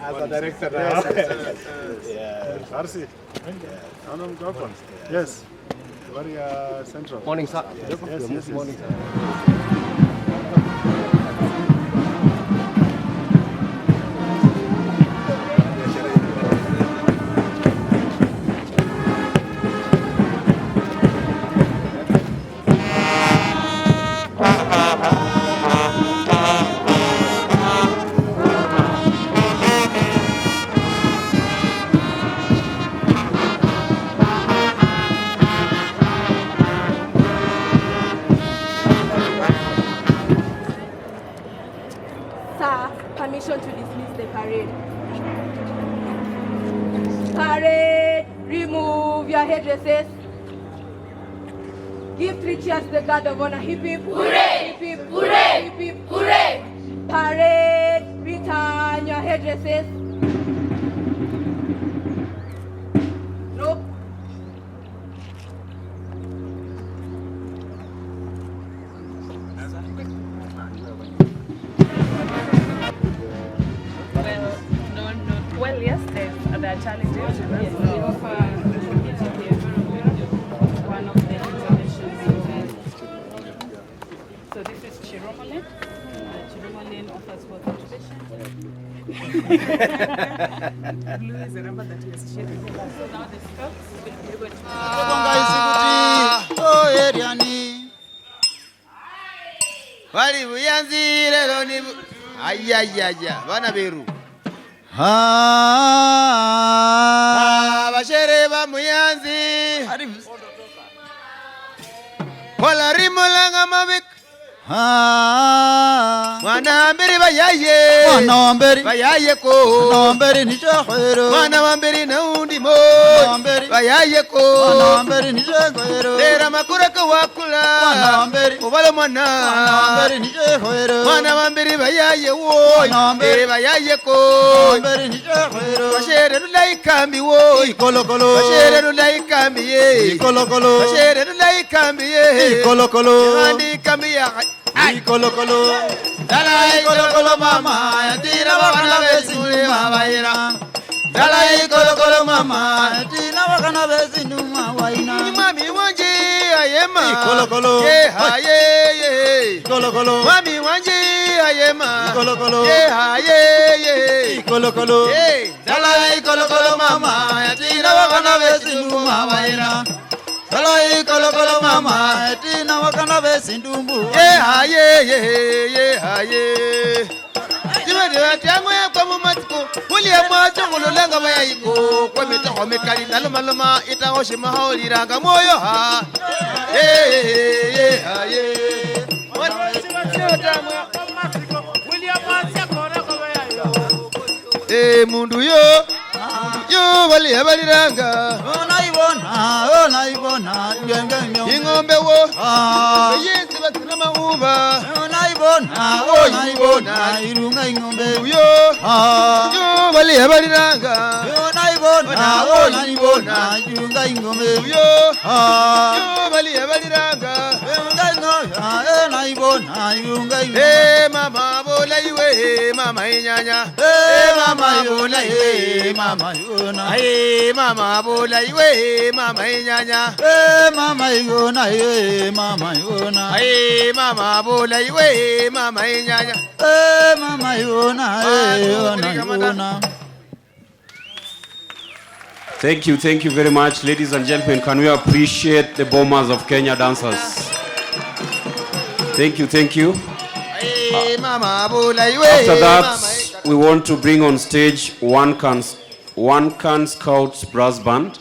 As a director now. Yes. RC. Yes. Very central. Morning, sir. Yes. Morning, sir. Permission to dismiss the parade. Parade, remove your headdresses. Give 3 cheers to the guard of honor. Hip hip hooray! Hip hip hooray! Hip hip hooray! Parade, return your headdresses. Nope. Well, yes, there are challenges. Yes, we offer one of the interventions. So this is Chiromolene. Chiromolene offers both occupation. Blue is the number that we associate with. So now the scouts will be able bashere ba muyanzi wala rimolanga mabik mwana mbere bayaye ko mwana mbere naundi mo bayaye ko tera makura ko wakula obala mwana mbere bayaye wo bayaye ko bashere rulai kambi wo bashere rulai kambi ye bashere rulai kambi ye andi kambi ya dalai kolo mama yatina wakana besinu mawaina dalai kolo mama yatina wakana besinu mawaina mami wanje ayema ye haye mami wanje ayema ye haye dalai kolo mama yatina wakana besinu mawaina dalai kolo mama yatina wakana besindumbu ye haye Jimere tiango ya kwa mumatiko Muli ya macho ngululanga mayayiko Kwa mitaho mekali naluma itaoshi mahaoli ranga moyo ha haye mundu yo wali ya bali ranga Onaibona ingombe wo Yesi batina mauba Onaibona irunga ingombe yo wali ya bali ranga Onaibona irunga ingombe yo wali ya bali ranga Onaibona irunga ingombe mama bola iwe mama inyanya mama bola iwe mama yona mama bola iwe mama inyanya mama yona mama bola iwe mama inyanya mama yona Thank you very much, ladies and gentlemen. Can we appreciate the Bomas of Kenya dancers? Thank you. After that, we want to bring on stage One Can Scouts Brass Band.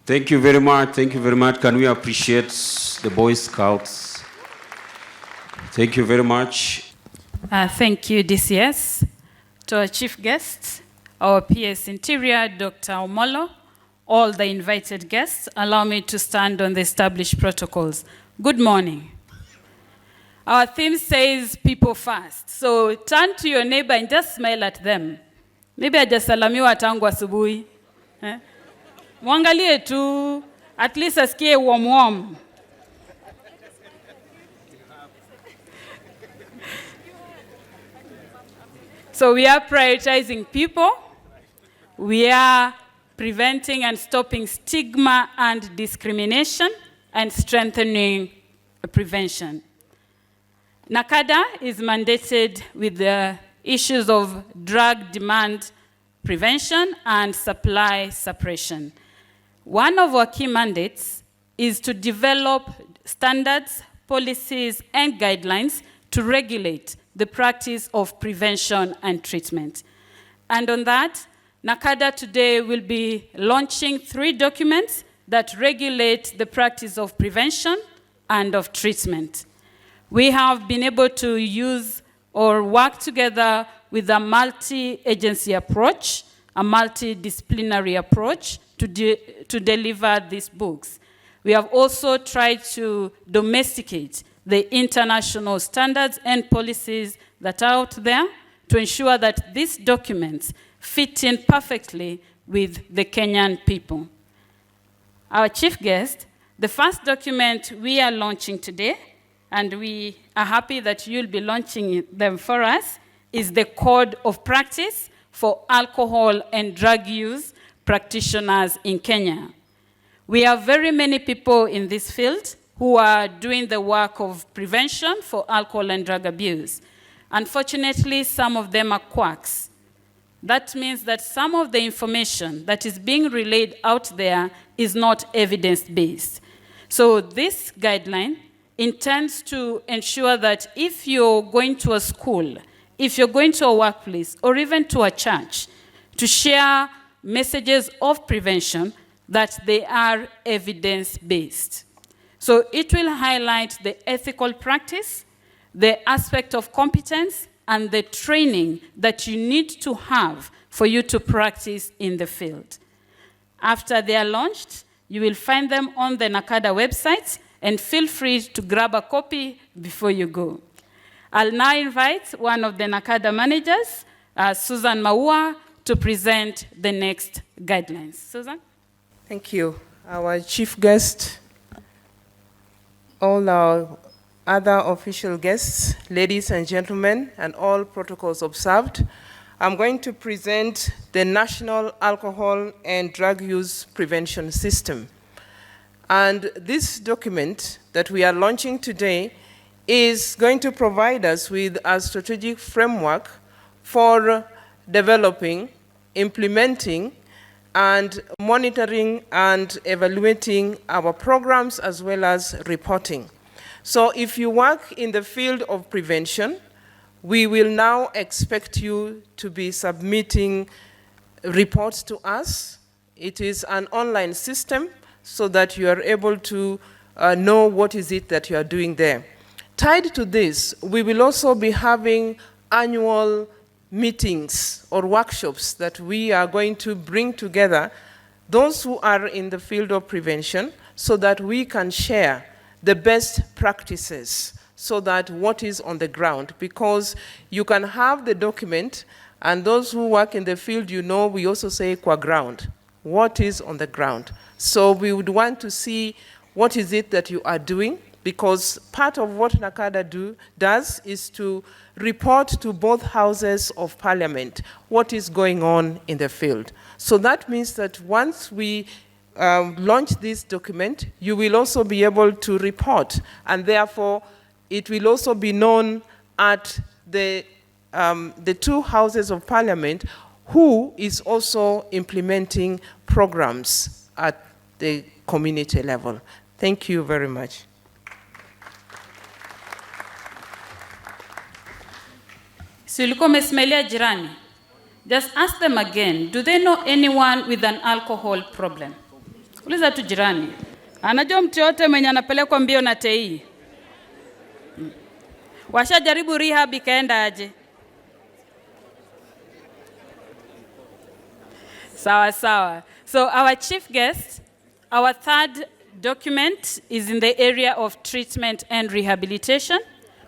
Thank you very much. Thank you very much. Can we appreciate the Boy Scouts? Thank you very much. Thank you, DCS. To our chief guests, our PS Interior, Dr. Omolo, all the invited guests, allow me to stand on the established protocols. Good morning. Our theme says people first. So turn to your neighbor and just smile at them. Maybe hajasalamiwa tangu asubuhi. Mwangalie tu, at least asikie warm. So we are prioritizing people. We are preventing and stopping stigma and discrimination and strengthening prevention. NACADA is mandated with the issues of drug demand prevention and supply suppression. One of our key mandates is to develop standards, policies, and guidelines to regulate the practice of prevention and treatment. And on that, NACADA today will be launching 3 documents that regulate the practice of prevention and of treatment. We have been able to use or work together with a multi-agency approach, a multidisciplinary approach to deliver these books. We have also tried to domesticate the international standards and policies that are out there to ensure that these documents fit in perfectly with the Kenyan people. Our chief guest, the first document we are launching today, and we are happy that you'll be launching them for us, is the Code of Practice for Alcohol and Drug Use Practitioners in Kenya. We have very many people in this field who are doing the work of prevention for alcohol and drug abuse. Unfortunately, some of them are quacks. That means that some of the information that is being relayed out there is not evidence-based. So this guideline intends to ensure that if you're going to a school, if you're going to a workplace, or even to a church, to share messages of prevention, that they are evidence-based. So it will highlight the ethical practice, the aspect of competence, and the training that you need to have for you to practice in the field. After they are launched, you will find them on the NACADA website, and feel free to grab a copy before you go. I'll now invite one of the NACADA managers, Susan Maua, to present the next guidelines. Susan? Thank you. Our chief guest, all our other official guests, ladies and gentlemen, and all protocols observed, I'm going to present the National Alcohol and Drug Use Prevention System. And this document that we are launching today is going to provide us with a strategic framework for developing, implementing, and monitoring and evaluating our programs as well as reporting. So if you work in the field of prevention, we will now expect you to be submitting reports to us. It is an online system so that you are able to know what is it that you are doing there. Tied to this, we will also be having annual meetings or workshops that we are going to bring together those who are in the field of prevention so that we can share the best practices so that what is on the ground, because you can have the document and those who work in the field, you know, we also say qua ground, what is on the ground. So we would want to see what is it that you are doing, because part of what NACADA does is to report to both houses of parliament what is going on in the field. So that means that once we launch this document, you will also be able to report, and therefore it will also be known at the 2 houses of parliament who is also implementing programs at the community level. Thank you very much. So ulikuwa umesmailia jirani. Just ask them again, do they know anyone with an alcohol problem? Uliza tu jirani. Anajua mtu yote mwenye anapelekwa mbio na TI? Washajaribu rehab ikaenda aje? Sawa sawa. So our chief guest, our third document is in the area of treatment and rehabilitation.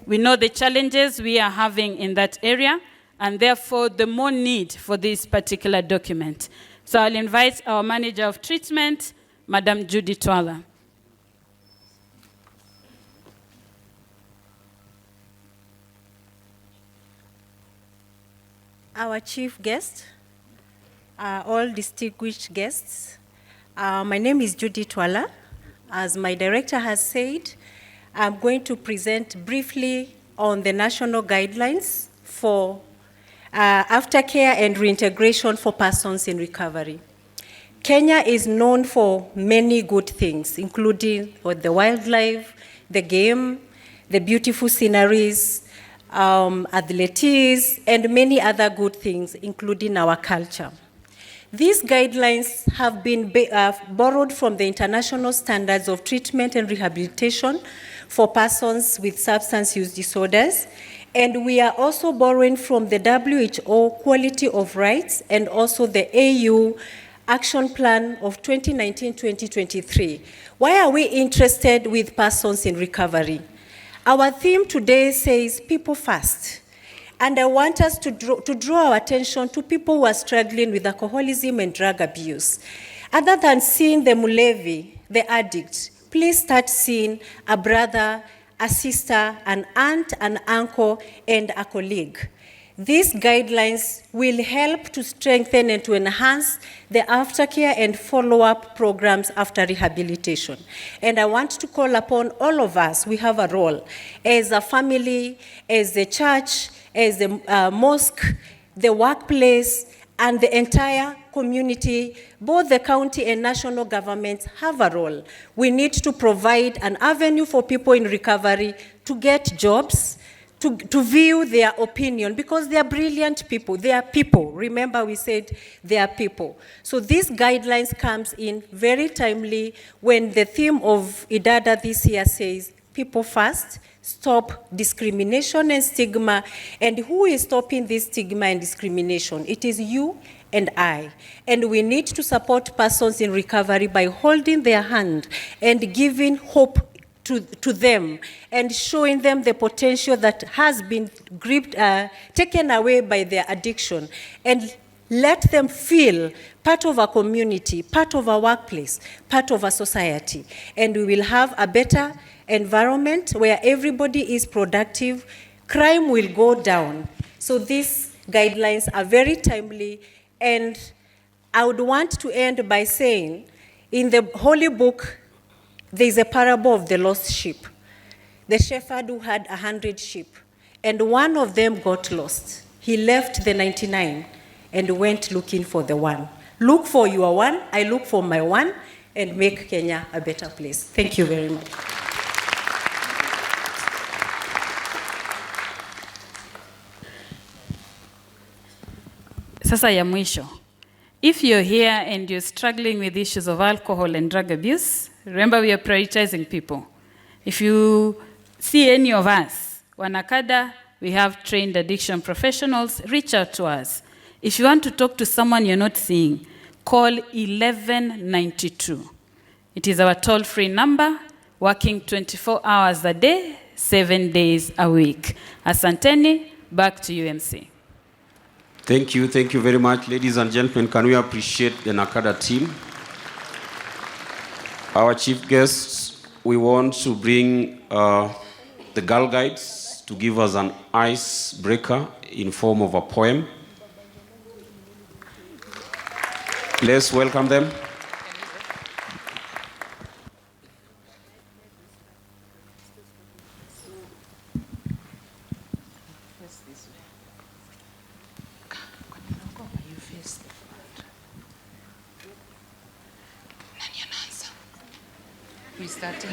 We know the challenges we are having in that area, and therefore the more need for this particular document. So I'll invite our manager of treatment, Madam Judy Twala. Our chief guest, all distinguished guests, my name is Judy Twala. As my director has said, I'm going to present briefly on the national guidelines for aftercare and reintegration for persons in recovery. Kenya is known for many good things, including the wildlife, the game, the beautiful sceneries, athletics, and many other good things, including our culture. These guidelines have been borrowed from the international standards of treatment and rehabilitation for persons with substance use disorders, and we are also borrowing from the WHO Quality of Rights and also the AU Action Plan of 2019-2023. Why are we interested with persons in recovery? Our theme today says people first. And I want us to draw our attention to people who are struggling with alcoholism and drug abuse. Other than seeing the mulevi, the addict, please start seeing a brother, a sister, an aunt, an uncle, and a colleague. These guidelines will help to strengthen and to enhance the aftercare and follow-up programs after rehabilitation. And I want to call upon all of us, we have a role, as a family, as the church, as the mosque, the workplace, and the entire community, both the county and national governments have a role. We need to provide an avenue for people in recovery to get jobs, to view their opinion, because they are brilliant people. They are people. Remember, we said they are people. So these guidelines comes in very timely when the theme of IDADA this year says, people first, stop discrimination and stigma. And who is stopping this stigma and discrimination? It is you and I. And we need to support persons in recovery by holding their hand and giving hope to them and showing them the potential that has been taken away by their addiction, and let them feel part of a community, part of a workplace, part of a society. And we will have a better environment where everybody is productive, crime will go down. So these guidelines are very timely, and I would want to end by saying, in the Holy Book, there is a parable of the lost sheep. The shepherd who had 100 sheep, and one of them got lost. He left the 99 and went looking for the one. Look for your one, I look for my one, and make Kenya a better place. Thank you very much. Sasa ya mwisho. If you're here and you're struggling with issues of alcohol and drug abuse, remember we are prioritizing people. If you see any of us, Wanakada, we have trained addiction professionals, reach out to us. If you want to talk to someone you're not seeing, call 1192. It is our toll-free number, working 24 hours a day, 7 days a week. Asanteni, back to UMC. Thank you very much. Ladies and gentlemen, can we appreciate the NACADA team? Our chief guests, we want to bring the Girl Guides to give us an icebreaker in form of a poem. Let's welcome them. We started.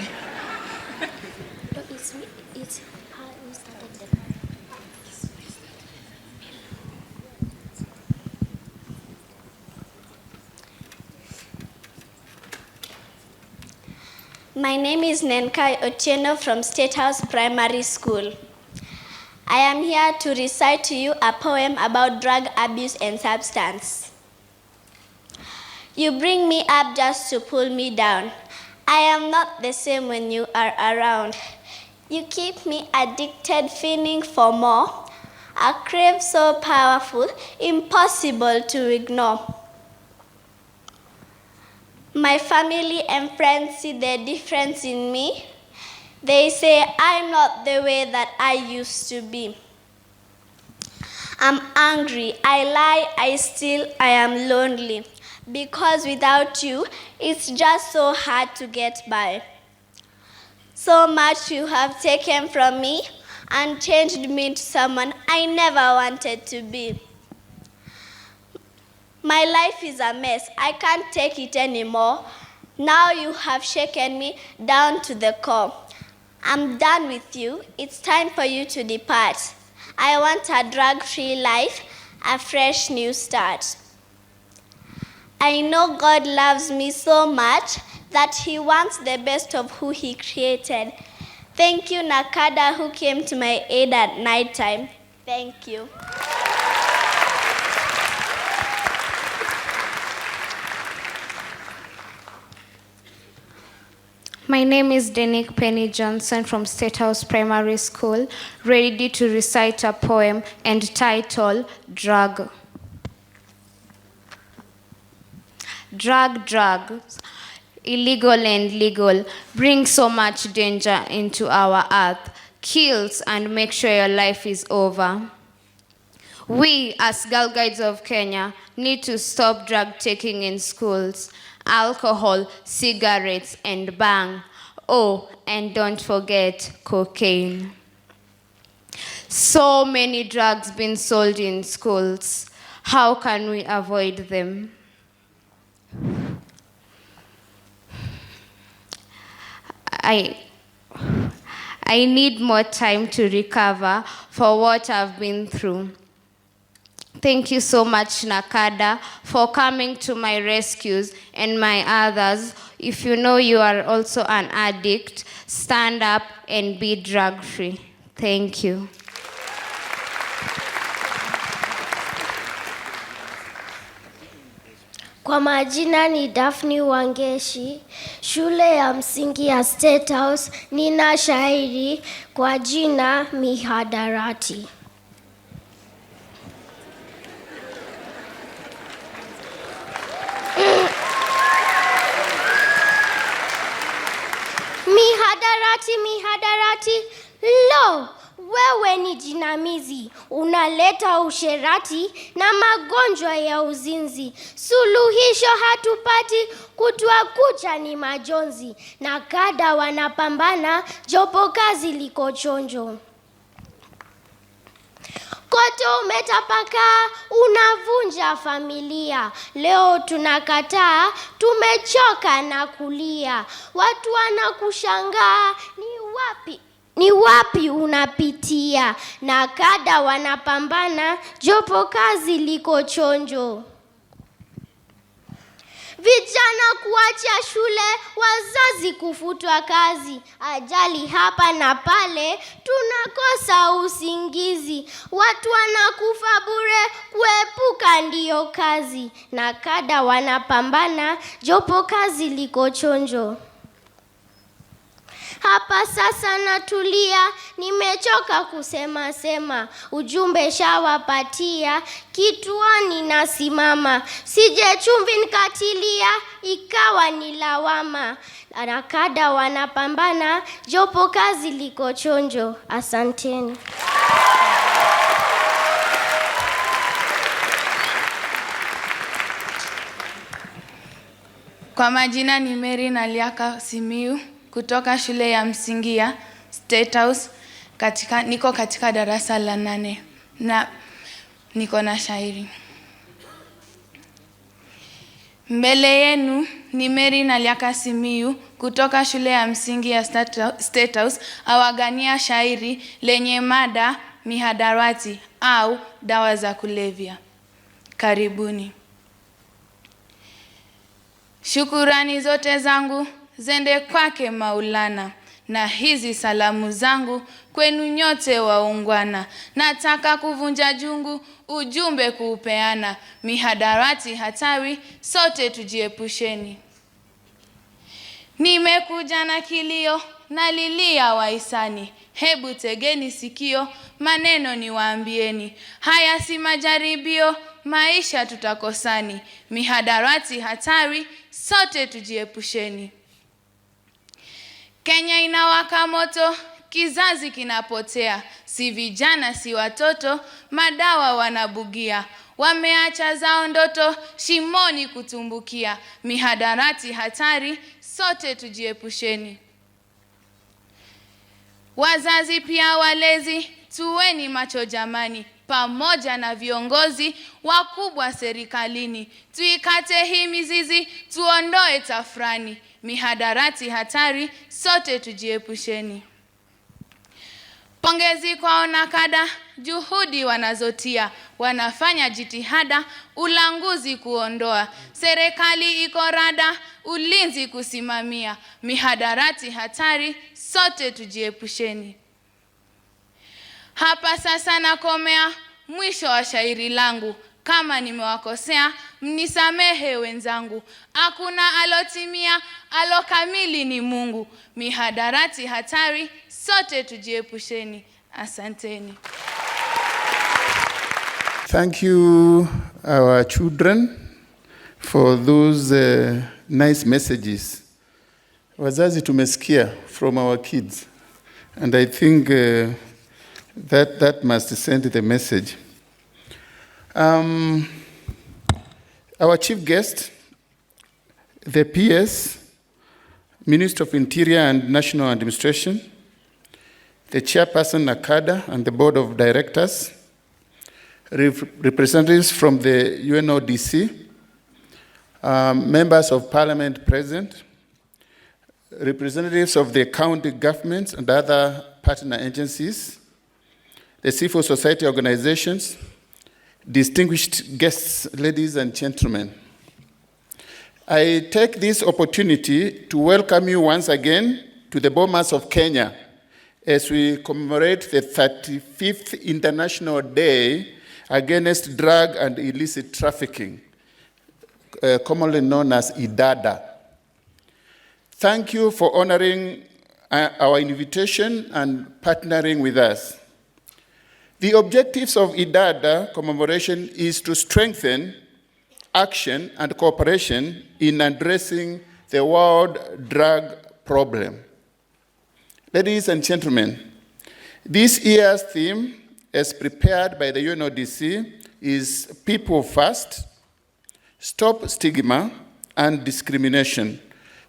It's how we started the My name is Nenkai Otieno from State House Primary School. I am here to recite to you a poem about drug abuse and substance. You bring me up just to pull me down. I am not the same when you are around. You keep me addicted, feeling for more. A crave so powerful, impossible to ignore. My family and friends see the difference in me. They say I'm not the way that I used to be. I'm angry, I lie, I steal, I am lonely. Because without you, it's just so hard to get by. So much you have taken from me and changed me into someone I never wanted to be. My life is a mess, I can't take it anymore. Now you have shaken me down to the core. I'm done with you, it's time for you to depart. I want a drug-free life, a fresh new start. I know God loves me so much that He wants the best of who He created. Thank you, Nakada, who came to my aid at night time. Thank you. My name is Denick Penny Johnson from State House Primary School, ready to recite a poem entitled Drug. Drugs, illegal and legal, bring so much danger into our earth, kills and make sure your life is over. We, as Girl Guides of Kenya, need to stop drug taking in schools. Alcohol, cigarettes, and bang. Oh, and don't forget cocaine. So many drugs being sold in schools. How can we avoid them? I need more time to recover for what I've been through. Thank you so much, Nakada, for coming to my rescues and my others. If you know you are also an addict, stand up and be drug-free. Thank you. Kwa majina ni Daphne Wangeshi, shule ya msingi ya State House. Nina shairi kwa jina Mihadarati. Mihadarati, lo, wewe ni jinamizi, unaleta usherati na magonjwa ya uzinzi. Suluhisho hatupati, kutwa kucha ni majonzi. Na kada wanapambana, jopo kazi liko chonjo. Koto umetapakaa, unavunja familia. Leo tunakataa, tumechoka na kulia. Watu wanakushangaa, ni wapi unapitia? Na kada wanapambana, jopo kazi liko chonjo. Vijana kuacha shule, wazazi kufutwa kazi. Ajali hapa na pale, tunakosa usingizi. Watu wanakufa bure, kuepuka ndiyo kazi. Na kada wanapambana, jopo kazi liko chonjo. Hapa sasa natulia, nimechoka kusema. Ujumbe shawapatia, kituoni nasimama. Sije chumvi nikatilia, ikawa ni lawama. Nakada wanapambana, jopo kazi liko chonjo. Asanteni. Kwa majina ni Mary Naliaka Simiu, kutoka shule ya msingi ya State House, niko katika darasa la 8 na niko na shairi. Mbele yenu ni Mary Naliaka Simiu, kutoka shule ya msingi ya State House, awagania shairi lenye mada mihadarati au dawa za kulevya. Karibuni. Shukurani zote zangu zende kwake Maulana. Na hizi salamu zangu kwenu nyote waungwana. Nataka kuvunja jungu, ujumbe kuupeana. Mihadarati hatari, sote tujiepusheni. Nimekuja na kilio, nalilia wahisani. Hebu tegeni sikio, maneno niwaambieni. Haya si majaribio, maisha tutakosani. Mihadarati hatari, sote tujiepusheni. Kenya inawaka moto, kizazi kinapotea. Si vijana si watoto, madawa wanabugia. Wameacha zao ndoto, shimoni kutumbukia. Mihadarati hatari, sote tujiepusheni. Wazazi pia walezi, tuweni macho jamani. Pamoja na viongozi wakubwa serikalini. Tuikate hii mizizi, tuondoe tafrani. Mihadarati hatari, sote tujiepusheni. Pongezi kwa IDADA, juhudi wanazotia. Wanafanya jitihada, ulanguzi kuondoa. Serikali iko rada, ulinzi kusimamia. Mihadarati hatari, sote tujiepusheni. Hapa sasa nakomea, mwisho wa shairi langu. Kama nimewakosea, mnisamehe wenzangu. Hakuna alotimia, alokamili ni Mungu. Mihadarati hatari, sote tujiepusheni. Asanteni. Thank you, our children, for those nice messages. Wazazi tumesikia from our kids. And I think that must send the message. Our chief guest, the PS, Minister of Interior and National Administration, the chairperson IDADA and the board of directors, representatives from the UNODC, members of parliament present, representatives of the county governments and other partner agencies, the civil society organizations, distinguished guests, ladies and gentlemen. I take this opportunity to welcome you once again to the Bomas of Kenya as we commemorate the 35th International Day Against Drug and Illicit Trafficking, commonly known as IDADA. Thank you for honoring our invitation and partnering with us. The objectives of IDADA commemoration is to strengthen action and cooperation in addressing the world drug problem. Ladies and gentlemen, this year's theme, as prepared by the UNODC, is People First, Stop Stigma and Discrimination,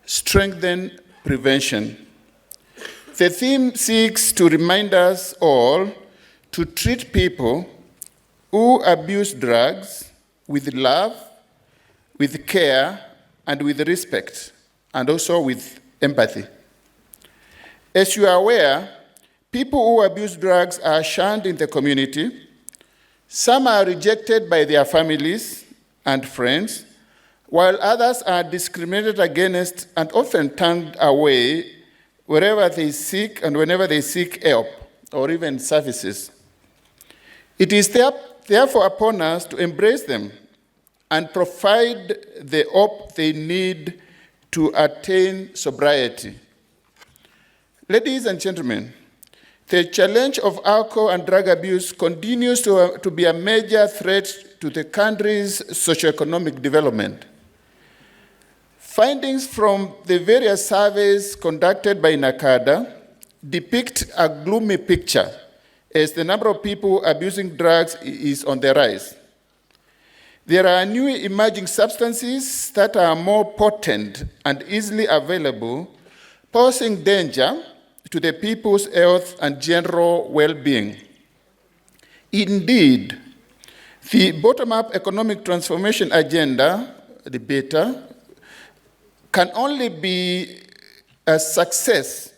Strengthen Prevention. The theme seeks to remind us all to treat people who abuse drugs with love, with care, and with respect, and also with empathy. As you are aware, people who abuse drugs are shunned in the community. Some are rejected by their families and friends, while others are discriminated against and often turned away wherever they seek and whenever they seek help or even services. It is therefore upon us to embrace them and provide the hope they need to attain sobriety. Ladies and gentlemen, the challenge of alcohol and drug abuse continues to be a major threat to the country's socioeconomic development. Findings from the various surveys conducted by IDADA depict a gloomy picture as the number of people abusing drugs is on the rise. There are new emerging substances that are more potent and easily available, posing danger to the people's health and general well-being. Indeed, the bottom-up economic transformation agenda, the BETA, can only be a success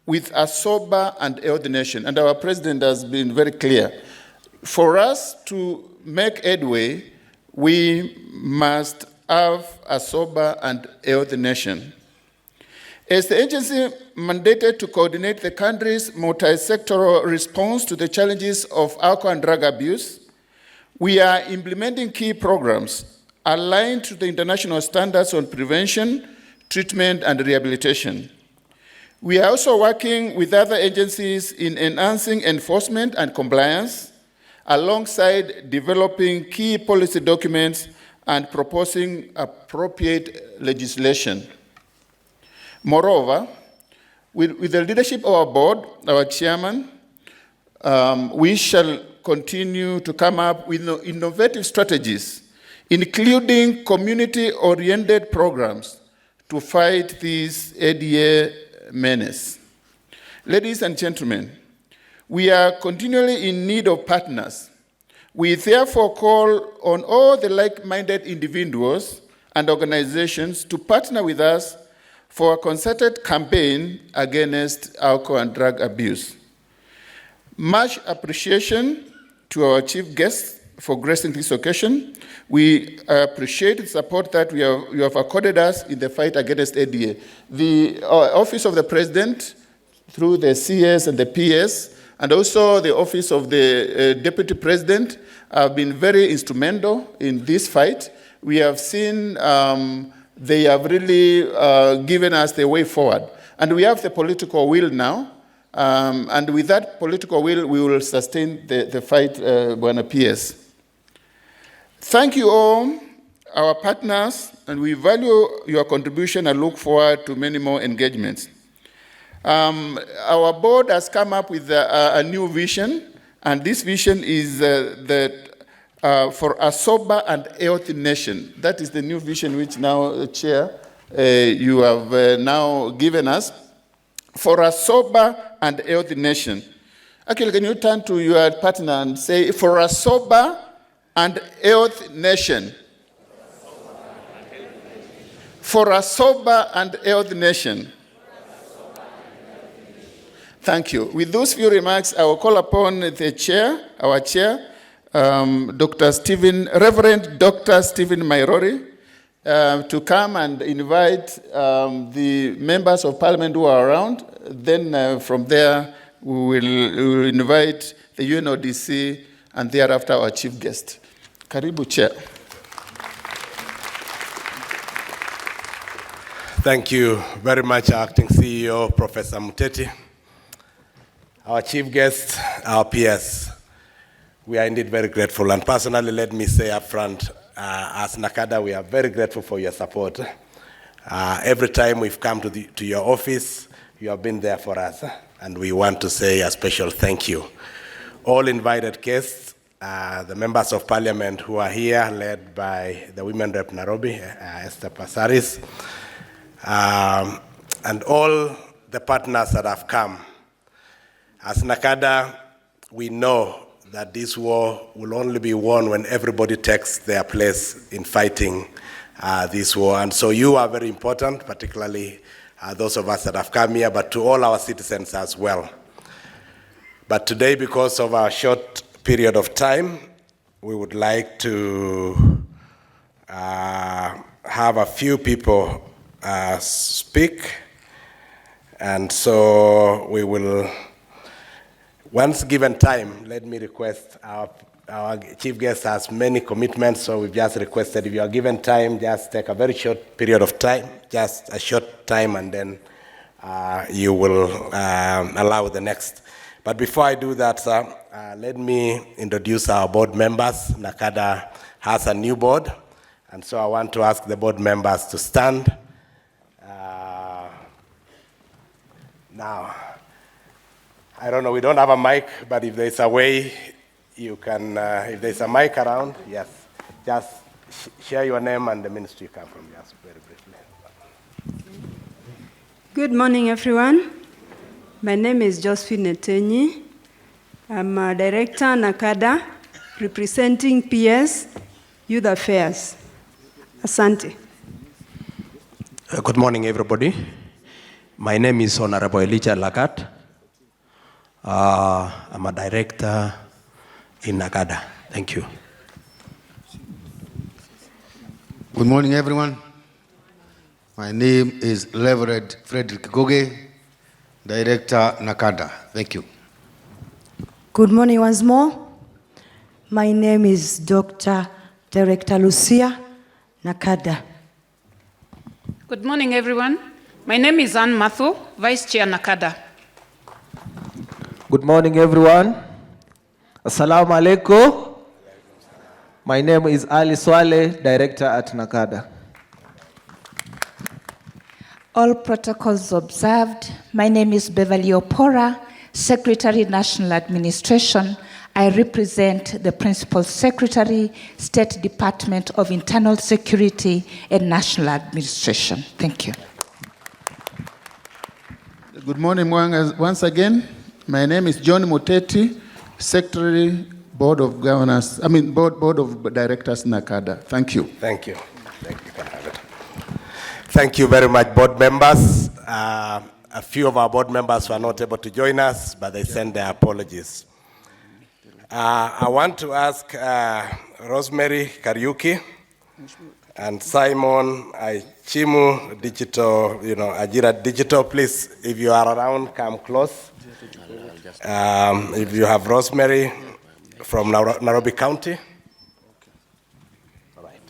with a sober and healthy nation. And our president has been very clear. For us to make headway, we must have a sober and healthy nation. As the agency mandated to coordinate the country's multi-sectoral response to the challenges of alcohol and drug abuse, we are implementing key programs aligned to the international standards on prevention, treatment, and rehabilitation. We are also working with other agencies in enhancing enforcement and compliance, alongside developing key policy documents and proposing appropriate legislation. Moreover, with the leadership of our board, our chairman, we shall continue to come up with innovative strategies, including community-oriented programs to fight this ADA menace. Ladies and gentlemen, we are continually in need of partners. We therefore call on all the like-minded individuals and organizations to partner with us for a concerted campaign against alcohol and drug abuse. Much appreciation to our chief guests for gracing this occasion. We appreciate the support that you have accorded us in the fight against ADA. The Office of the President, through the CS and the PS, and also the Office of the Deputy President, have been very instrumental in this fight. We have seen they have really given us the way forward. And we have the political will now. And with that political will, we will sustain the fight, Bwana PS. Thank you all, our partners, and we value your contribution and look forward to many more engagements. Our board has come up with a new vision, and this vision is for a sober and healthy nation. That is the new vision which now, Chair, you have now given us. For a sober and healthy nation. Actually, can you turn to your partner and say, for a sober and healthy nation? For a sober and healthy nation. Thank you. With those few remarks, I will call upon the chair, our chair, Reverend Dr. Stephen Mairori, to come and invite the members of parliament who are around. Then from there, we will invite the UNODC and thereafter our chief guest. Karibu, Chair. Thank you very much, Acting CEO, Professor Muteti. Our chief guest, our PS. We are indeed very grateful. And personally, let me say up front, as NACADA, we are very grateful for your support. Every time we've come to your office, you have been there for us, and we want to say a special thank you. All invited guests, the members of parliament who are here, led by the Women Rep Nairobi, Esther Passaris, and all the partners that have come. As NACADA, we know that this war will only be won when everybody takes their place in fighting this war. And so you are very important, particularly those of us that have come here, but to all our citizens as well. But today, because of our short period of time, we would like to have a few people speak. And so we will, once given time, let me request our chief guest has many commitments, so we've just requested if you are given time, just take a very short period of time, just a short time, and then you will allow the next. But before I do that, sir, let me introduce our board members. NACADA has a new board, and so I want to ask the board members to stand. Now, I don't know, we don't have a mic, but if there's a way, you can, if there's a mic around, yes, just share your name and the ministry you come from, just very briefly. Good morning, everyone. My name is Josephine Netenyi. I'm a director, NACADA, representing PS Youth Affairs. Asante. Good morning, everybody. My name is Honorable Elijah Lagat. I'm a director in NACADA. Thank you. Good morning, everyone. My name is Reverend Frederick Goge, Director, NACADA. Thank you. Good morning once more. My name is Dr. Director Lucia, NACADA. Good morning, everyone. My name is Anne Mathu, Vice Chair, NACADA. Good morning, everyone. Assalamu alaikum. My name is Ali Swale, Director at NACADA. All protocols observed. My name is Beverly Opora, Secretary, National Administration. I represent the Principal Secretary, State Department of Internal Security and National Administration. Thank you. Good morning once again. My name is John Muteti, Secretary, Board of Governors, Board of Directors, NACADA. Thank you. Thank you. Thank you. Thank you very much, board members. A few of our board members were not able to join us, but they send their apologies. I want to ask Rosemary Kariuki and Simon Chimu, Digital, Ajira Digital, please, if you are around, come close. If you have Rosemary from Nairobi County. All right.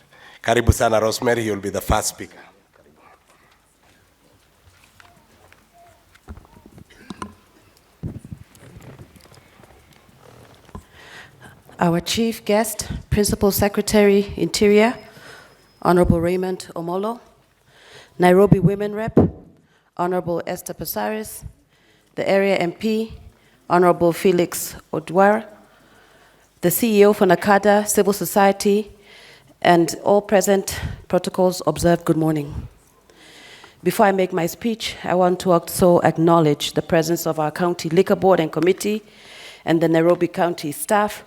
Karibu sana Rosemary, you'll be the first speaker. Our chief guest, Principal Secretary, Interior, Honorable Raymond Omolo, Nairobi Women Rep, Honorable Esther Pasaris, the Area MP, Honorable Felix Odwar, the CEO for NACADA, Civil Society, and all present, protocols observed, good morning. Before I make my speech, I want to also acknowledge the presence of our County Liquor Board and Committee and the Nairobi County staff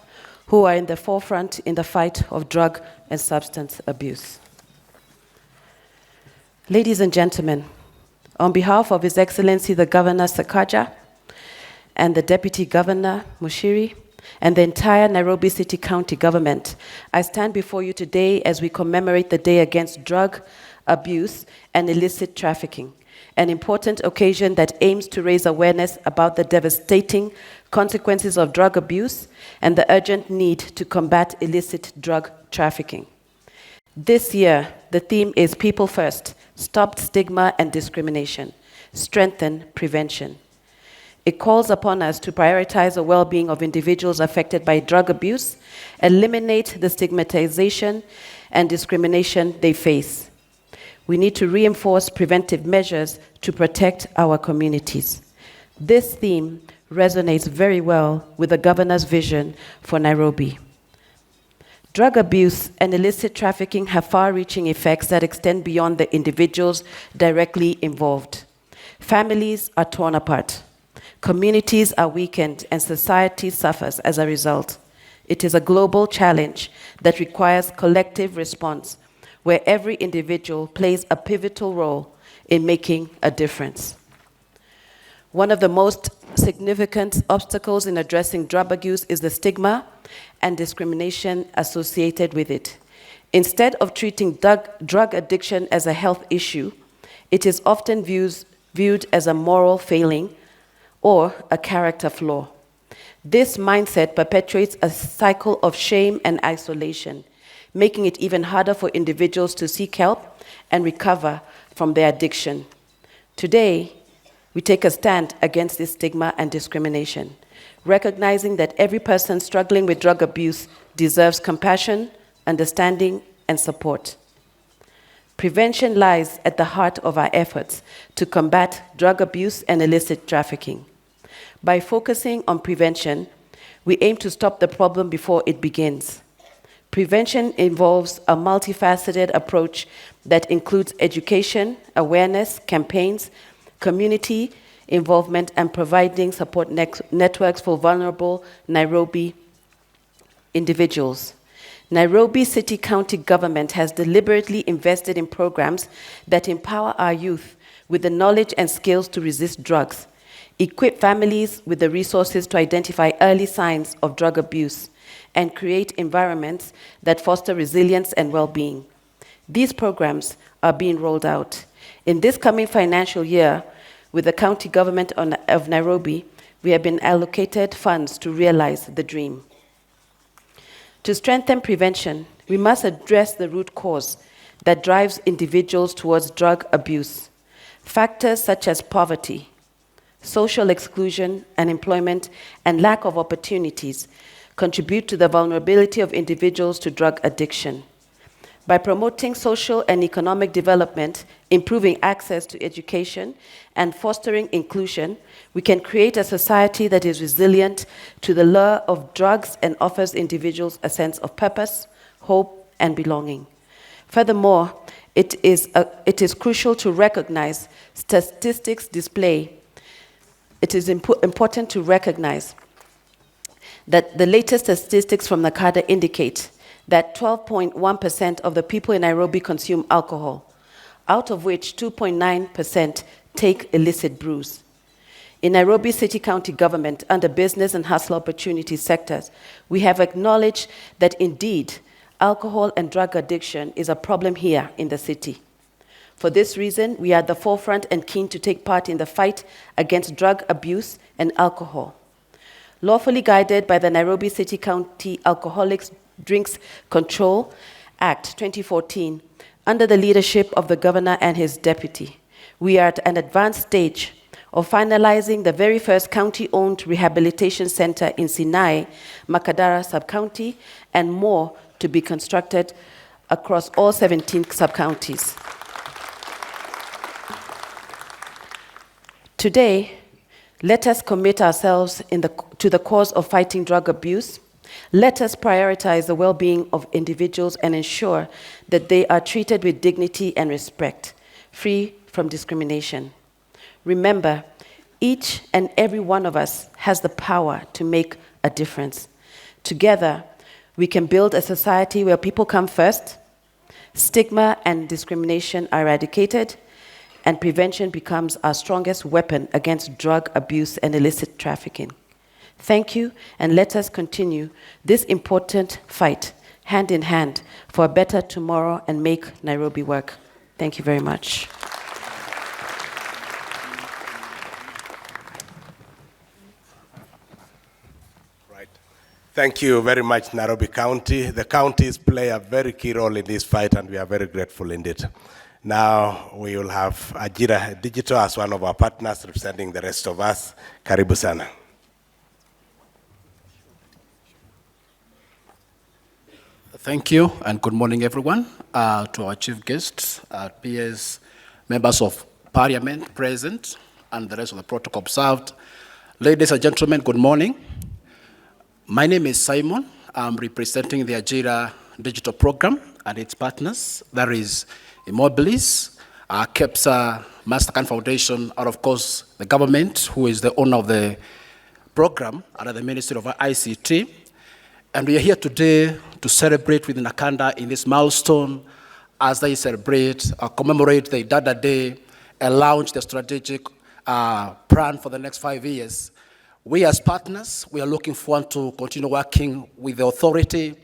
who are in the forefront in the fight of drug and substance abuse. Ladies and gentlemen, on behalf of His Excellency the Governor Sakaja and the Deputy Governor Mushiri and the entire Nairobi City County government, I stand before you today as we commemorate the Day Against Drug Abuse and Illicit Trafficking, an important occasion that aims to raise awareness about the devastating consequences of drug abuse and the urgent need to combat illicit drug trafficking. This year, the theme is People First, Stop Stigma and Discrimination, Strengthen Prevention. It calls upon us to prioritize the well-being of individuals affected by drug abuse, eliminate the stigmatization and discrimination they face. We need to reinforce preventive measures to protect our communities. This theme resonates very well with the governor's vision for Nairobi. Drug abuse and illicit trafficking have far-reaching effects that extend beyond the individuals directly involved. Families are torn apart. Communities are weakened and society suffers as a result. It is a global challenge that requires collective response, where every individual plays a pivotal role in making a difference. One of the most significant obstacles in addressing drug abuse is the stigma and discrimination associated with it. Instead of treating drug addiction as a health issue, it is often viewed as a moral failing or a character flaw. This mindset perpetuates a cycle of shame and isolation, making it even harder for individuals to seek help and recover from their addiction. Today, we take a stand against this stigma and discrimination, recognizing that every person struggling with drug abuse deserves compassion, understanding, and support. Prevention lies at the heart of our efforts to combat drug abuse and illicit trafficking. By focusing on prevention, we aim to stop the problem before it begins. Prevention involves a multifaceted approach that includes education, awareness, campaigns, community involvement, and providing support networks for vulnerable Nairobi individuals. Nairobi City County government has deliberately invested in programs that empower our youth with the knowledge and skills to resist drugs, equip families with the resources to identify early signs of drug abuse, and create environments that foster resilience and well-being. These programs are being rolled out. In this coming financial year, with the county government of Nairobi, we have been allocated funds to realize the dream. To strengthen prevention, we must address the root cause that drives individuals towards drug abuse. Factors such as poverty, social exclusion, unemployment, and lack of opportunities contribute to the vulnerability of individuals to drug addiction. By promoting social and economic development, improving access to education, and fostering inclusion, we can create a society that is resilient to the lure of drugs and offers individuals a sense of purpose, hope, and belonging. Furthermore, it is crucial to recognize statistics display. It is important to recognize that the latest statistics from NACADA indicate that 12.1% of the people in Nairobi consume alcohol, out of which 2.9% take illicit brews. In Nairobi City County government, under business and hustle opportunity sectors, we have acknowledged that indeed, alcohol and drug addiction is a problem here in the city. For this reason, we are at the forefront and keen to take part in the fight against drug abuse and alcohol. Lawfully guided by the Nairobi City County Alcoholics Drinks Control Act 2014, under the leadership of the governor and his deputy, we are at an advanced stage of finalizing the very first county-owned rehabilitation center in Sinai, Makadara sub-county, and more to be constructed across all 17 sub-counties. Today, let us commit ourselves to the cause of fighting drug abuse. Let us prioritize the well-being of individuals and ensure that they are treated with dignity and respect, free from discrimination. Remember, each and every one of us has the power to make a difference. Together, we can build a society where people come first, stigma and discrimination are eradicated, and prevention becomes our strongest weapon against drug abuse and illicit trafficking. Thank you, and let us continue this important fight hand in hand for a better tomorrow and make Nairobi work. Thank you very much. Thank you very much, Nairobi County. The counties play a very key role in this fight, and we are very grateful indeed. Now we will have IDADA Digital as one of our partners representing the rest of us. Karibu sana. Thank you, and good morning, everyone. To our chief guests, peers, members of parliament present, and the rest of the protocol observed. Ladies and gentlemen, good morning. My name is Simon. I'm representing the IDADA Digital Program and its partners. That is Immobilis, KEPSA, Mastercard Foundation, and of course, the government, who is the owner of the program under the Ministry of ICT. And we are here today to celebrate with NACADA in this milestone as they celebrate, commemorate the IDADA Day, and launch the strategic plan for the next 5 years. We as partners, we are looking forward to continue working with the authority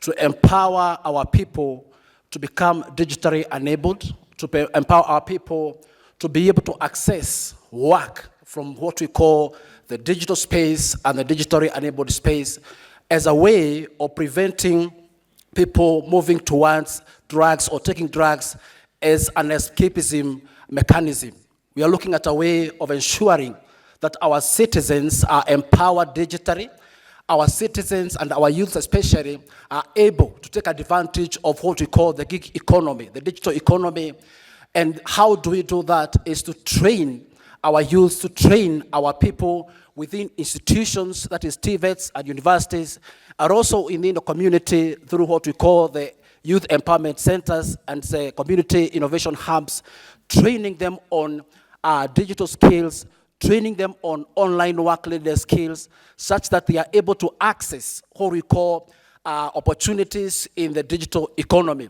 to empower our people to become digitally enabled, to empower our people to be able to access work from what we call the digital space and the digitally enabled space as a way of preventing people moving towards drugs or taking drugs as an escapism mechanism. We are looking at a way of ensuring that our citizens are empowered digitally, our citizens and our youth especially are able to take advantage of what we call the gig economy, the digital economy. And how do we do that is to train our youth, to train our people within institutions, that is TVETs and universities, and also in the community through what we call the youth empowerment centers and the community innovation hubs, training them on digital skills, training them on online work leader skills, such that they are able to access what we call opportunities in the digital economy.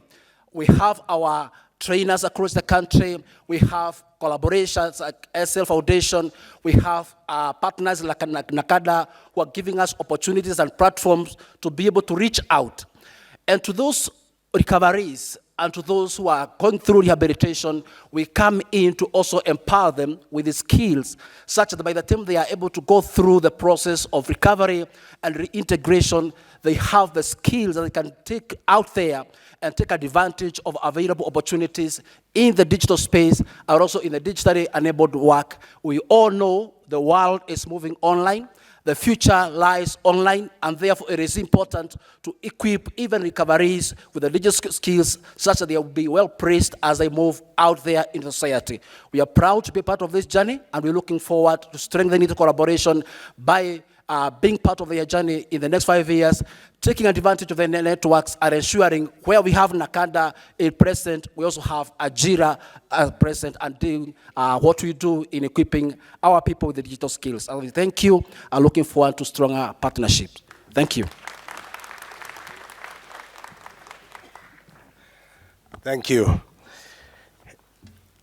We have our trainers across the country. We have collaborations like SL Foundation. We have partners like NACADA who are giving us opportunities and platforms to be able to reach out. And to those recoveries, and to those who are going through rehabilitation, we come in to also empower them with the skills such that by the time they are able to go through the process of recovery and reintegration, they have the skills that they can take out there and take advantage of available opportunities in the digital space and also in the digitally enabled work. We all know the world is moving online. The future lies online, and therefore it is important to equip even recoveries with the digital skills such that they will be well placed as they move out there in society. We are proud to be part of this journey, and we're looking forward to strengthening the collaboration by being part of their journey in the next 5 years, taking advantage of the networks and ensuring where we have NACADA present, we also have IDADA present and doing what we do in equipping our people with the digital skills. Thank you. I'm looking forward to stronger partnerships. Thank you. Thank you.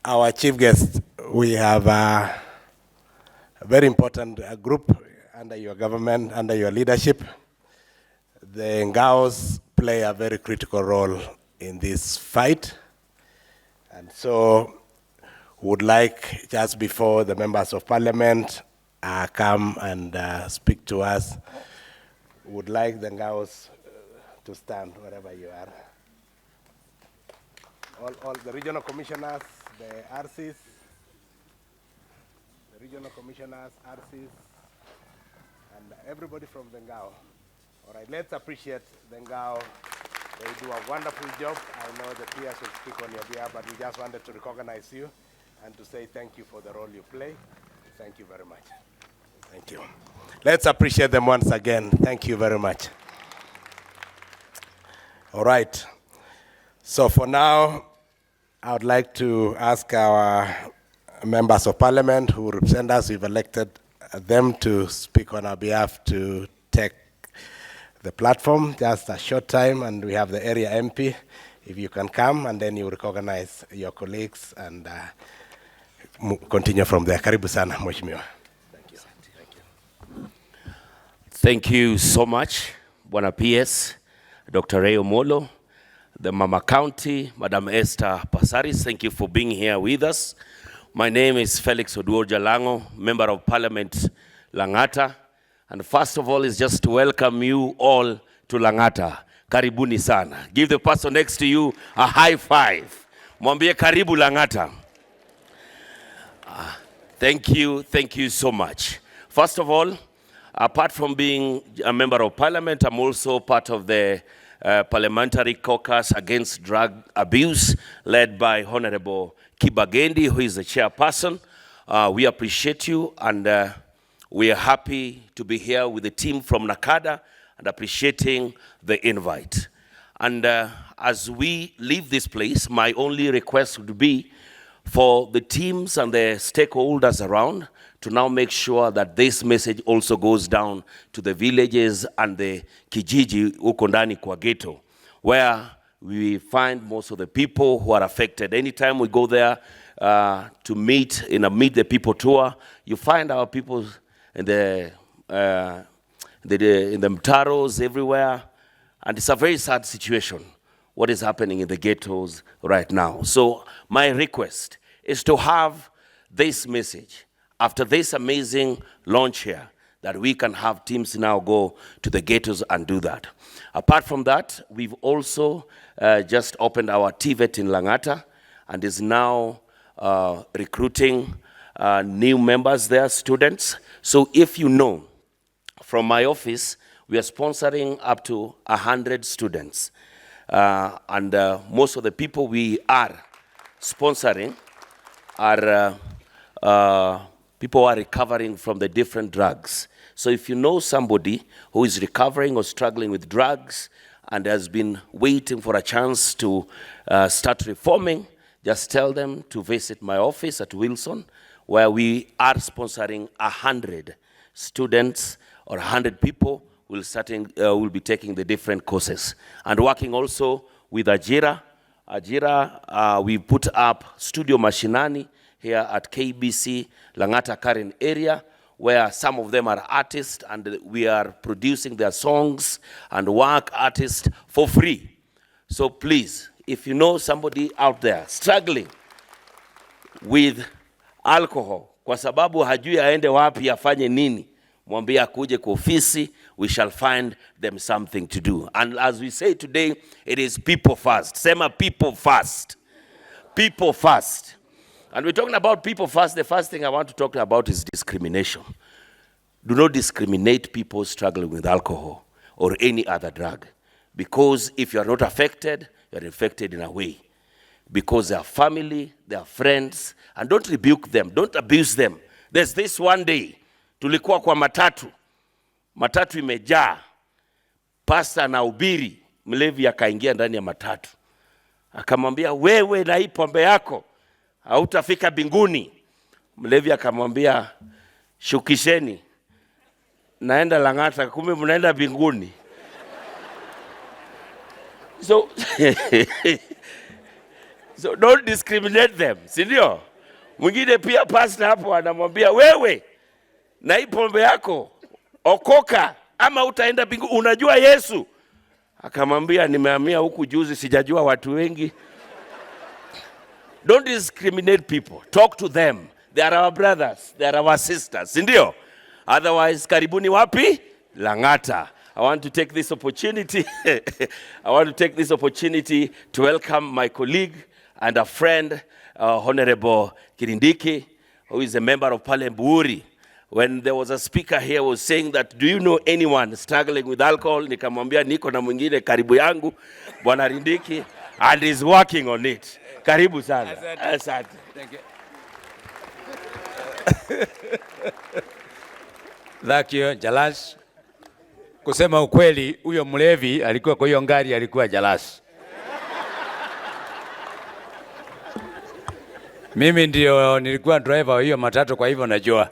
Our chief guest, we have a very important group under your government, under your leadership. The Ngaos play a very critical role in this fight. And so would like, just before the members of parliament come and speak to us, would like the Ngaos to stand wherever you are. All the regional commissioners, the RCs, RCs, and everybody from the Ngao. All right, let's appreciate the Ngao. They do a wonderful job. I know the peers will speak on your behalf, but we just wanted to recognize you and to say thank you for the role you play. Thank you very much. Thank you. Let's appreciate them once again. Thank you very much. All right. So for now, I would like to ask our members of parliament who represent us, we've elected them to speak on our behalf to take the platform, just a short time, and we have the area MP. If you can come, and then you recognize your colleagues and continue from there. Karibu sana, Mheshimiwa. Thank you. Thank you. Thank you so much, Bwana PS, Dr. Ray Omolo, the Mama County, Madam Esther Pasaris. Thank you for being here with us. My name is Felix Oduor Lango, Member of Parliament, Langata. And first of all is just to welcome you all to Langata. Karibuni sana. Give the person next to you a high five. Mwambie karibu Langata. Thank you so much. First of all, apart from being a Member of Parliament, I'm also part of the Parliamentary Caucus Against Drug Abuse, led by Honorable Kibagendi, who is the chairperson. We appreciate you, and we are happy to be here with the team from NACADA and appreciating the invite. And as we leave this place, my only request would be for the teams and the stakeholders around to now make sure that this message also goes down to the villages and the kijiji huko ndani kwa ghetto, where we find most of the people who are affected. Anytime we go there to meet in a Meet the People tour, you find our people in the mtaros everywhere, and it's a very sad situation, what is happening in the ghettos right now. So my request is to have this message after this amazing launch here, that we can have teams now go to the ghettos and do that. Apart from that, we've also just opened our TVET in Langata and is now recruiting new members there, students. So if you know, from my office, we are sponsoring up to 100 students. And most of the people we are sponsoring are people who are recovering from the different drugs. So if you know somebody who is recovering or struggling with drugs and has been waiting for a chance to start reforming, just tell them to visit my office at Wilson, where we are sponsoring 100 students or 100 people will be taking the different courses. And working also with IDADA. IDADA, we put up Studio Mashinani here at KBC, Langata Karen area, where some of them are artists and we are producing their songs and work artists for free. So please, if you know somebody out there struggling with alcohol, kwa sababu hajui aende wapi afanye nini, mwambie akuje kwa ofisi, we shall find them something to do. And as we say today, it is people first. Sema people first. People first. And we're talking about people first. The first thing I want to talk about is discrimination. Do not discriminate people struggling with alcohol or any other drug. Because if you are not affected, you are infected in a way. Because they are family, they are friends, and don't rebuke them, don't abuse them. There's this one day, tulikuwa kwa matatu imejaa, pasta anahubiri, mlevi akaingia ndani ya matatu. Akamwambia, wewe na hii pombe yako, hautafika mbinguni. Mlevi akamwambia, shukisheni, naenda Lang'ata, kumbe mnaenda mbinguni. So, so don't discriminate them, si ndio? Mwingine pia pastor hapo anamwambia, wewe na hii pombe yako, okoka ama utaenda mbinguni, unajua Yesu? Akamwambia, nimehamia huku juzi, sijajua watu wengi. Don't discriminate people. Talk to them. They are our brothers, they are our sisters, si ndio? Otherwise, karibuni wapi? Lang'ata. I want to take this opportunity to welcome my colleague and a friend, Honorable Kirindiki, who is a member of Parliament. When there was a speaker here was saying that, do you know anyone struggling with alcohol? Nikamwambia niko na mwingine karibu yangu, Bwana Rindiki, and is working on it. Karibu sana. Asante. Thank you. Thank you, Jalas. Kusema ukweli, huyo mlevi alikuwa kwa hiyo ngari, alikuwa Jalas. Mimi ndio nilikuwa driver wa hiyo matatu, kwa hivyo najua.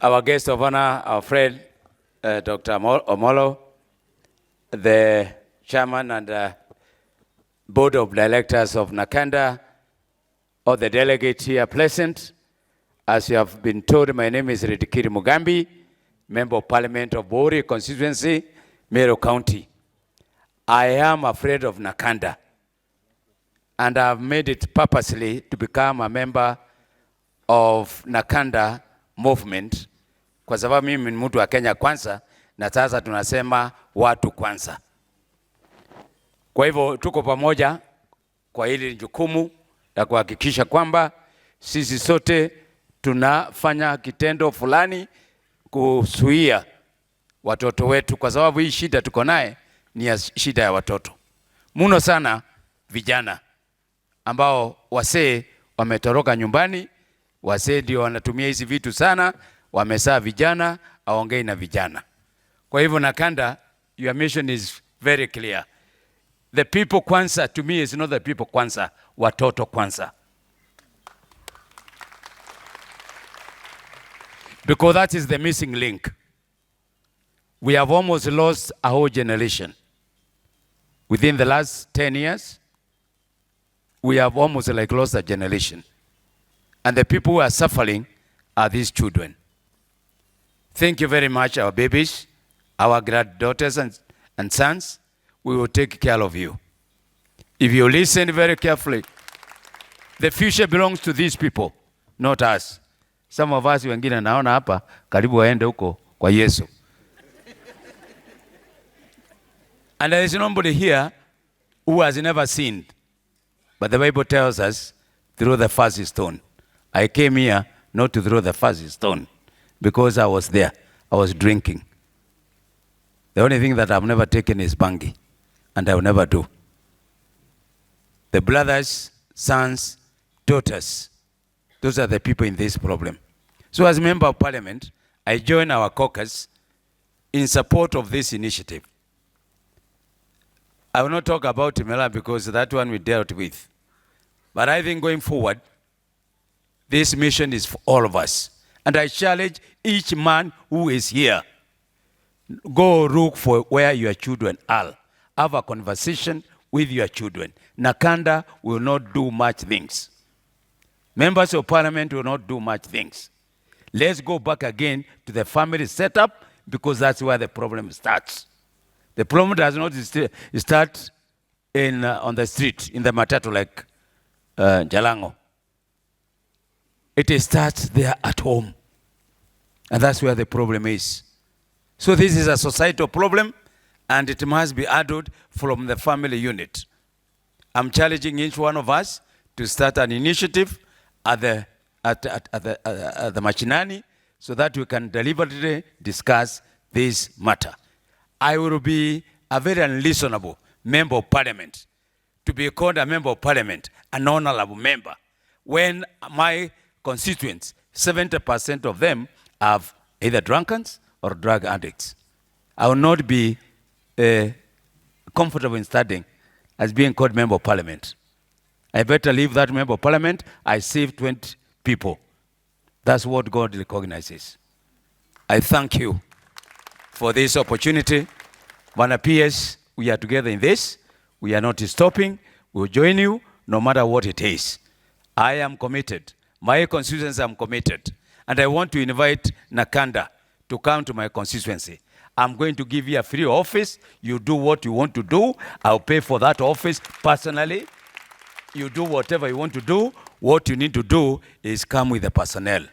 Our guest of honor, our friend, Dr. Omolo, the chairman and board of directors of Nakanda, all the delegates here present. As you have been told, my name is Ridikiri Mugambi, Member of Parliament of Bori constituency, Meru County. I am afraid of Nakanda, and I've made it purposely to become a member of Nakanda movement, kwa sababu mimi ni mtu wa Kenya kwanza, na sasa tunasema watu kwanza. Kwa hivyo tuko pamoja kwa hili jukumu la kuhakikisha kwamba sisi sote tunafanya kitendo fulani kuzuia watoto wetu, kwa sababu hii shida tuko naye ni ya shida ya watoto. Muno sana vijana ambao wasee wametoroka nyumbani, wasee ndio wanatumia hizi vitu sana, wamesaa vijana, aongei na vijana. Kwa hivyo Nakanda, your mission is very clear. The people kwanza to me is not the people kwanza, watoto kwanza. Because that is the missing link. We have almost lost a whole generation. Within the last 10 years, we have almost lost a generation. And the people who are suffering are these children. Thank you very much, our babies, our granddaughters and sons. We will take care of you. If you listen very carefully, the future belongs to these people, not us. Some of us wengine naona hapa karibu waende huko kwa Yesu. And there is nobody here who has never sinned. But the Bible tells us, throw the first stone. I came here not to throw the first stone, because I was there. I was drinking. The only thing that I've never taken is bangi, and I will never do. The brothers, sons, daughters, those are the people in this problem. So as a member of parliament, I join our caucus in support of this initiative. I will not talk about Timela because that one we dealt with. But I think going forward, this mission is for all of us. And I challenge each man who is here, go look for where your children are. Have a conversation with your children. Nakanda will not do much things. Members of parliament will not do much things. Let's go back again to the family setup, because that's where the problem starts. The problem does not start on the street, in the matatu like Jalango. It starts there at home. And that's where the problem is. So this is a societal problem, and it must be handled from the family unit. I'm challenging each one of us to start an initiative at the Machinani so that we can deliberately discuss this matter. I will be a very unreasonable member of parliament to be called a member of parliament, an honorable member, when my constituents, 70% of them have either drunkards or drug addicts. I will not be comfortable in standing as being called member of parliament. I better leave that member of parliament. I saved 20 people. That's what God recognizes. I thank you for this opportunity. Bwana PS, we are together in this. We are not stopping. We'll join you no matter what it is. I am committed. My constituency, I'm committed. And I want to invite Nakanda to come to my constituency. I'm going to give you a free office. You do what you want to do. I'll pay for that office personally. You do whatever you want to do. What you need to do is come with the personnel.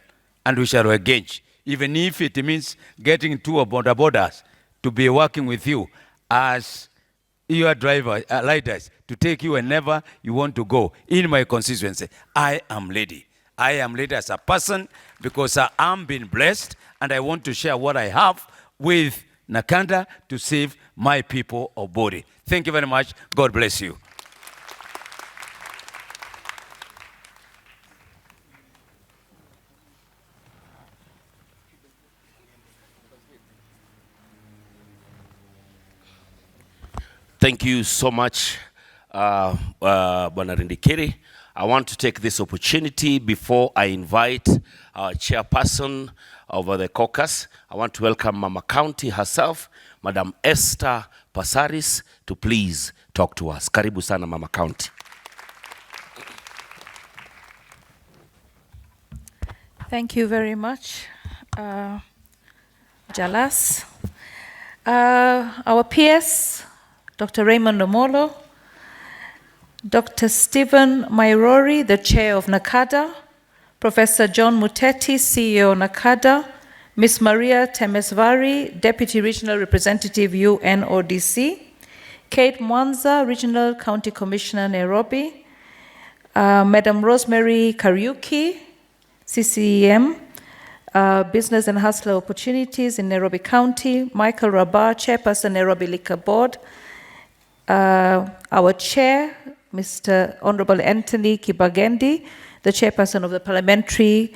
And we shall engage. Even if it means getting two border borders to be working with you as your driver, riders, to take you whenever you want to go in my constituency. I am ready. I am ready as a person because I am being blessed and I want to share what I have with Nakanda to save my people of Bori. Thank you very much. God bless you. Thank you so much, Bwana Rindikiri. I want to take this opportunity before I invite our chairperson of the caucus. I want to welcome Mama County herself, Madam Esther Pasaris, to please talk to us. Karibu sana, Mama County. Thank you very much, Jalas. Our PS, Dr. Raymond Omolo, Dr. Stephen Mairori, the chair of NACADA, Professor John Muteti, CEO NACADA, Ms. Maria Temesvari, Deputy Regional Representative UNODC, Kate Mwanza, Regional County Commissioner Nairobi, Madam Rosemary Kariuki, CCEM, Business and Hustler Opportunities in Nairobi County, Michael Rabah, Chairperson Nairobi Liquor Board, our chair, Mr. Honorable Anthony Kibagendi, the chairperson of the Parliamentary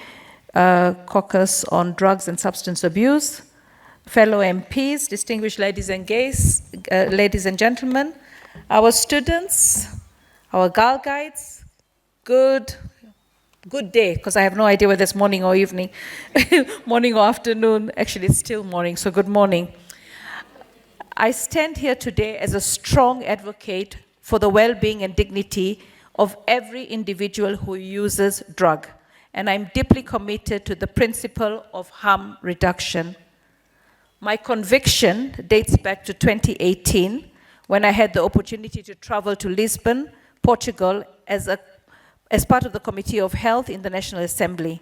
Caucus on Drugs and Substance Abuse, fellow MPs, distinguished ladies and gentlemen, our students, our Girl Guides, good day, because I have no idea whether it's morning or evening, morning or afternoon. Actually, it's still morning, so good morning. I stand here today as a strong advocate for the well-being and dignity of every individual who uses drug. And I'm deeply committed to the principle of harm reduction. My conviction dates back to 2018, when I had the opportunity to travel to Lisbon, Portugal, as part of the Committee of Health in the National Assembly.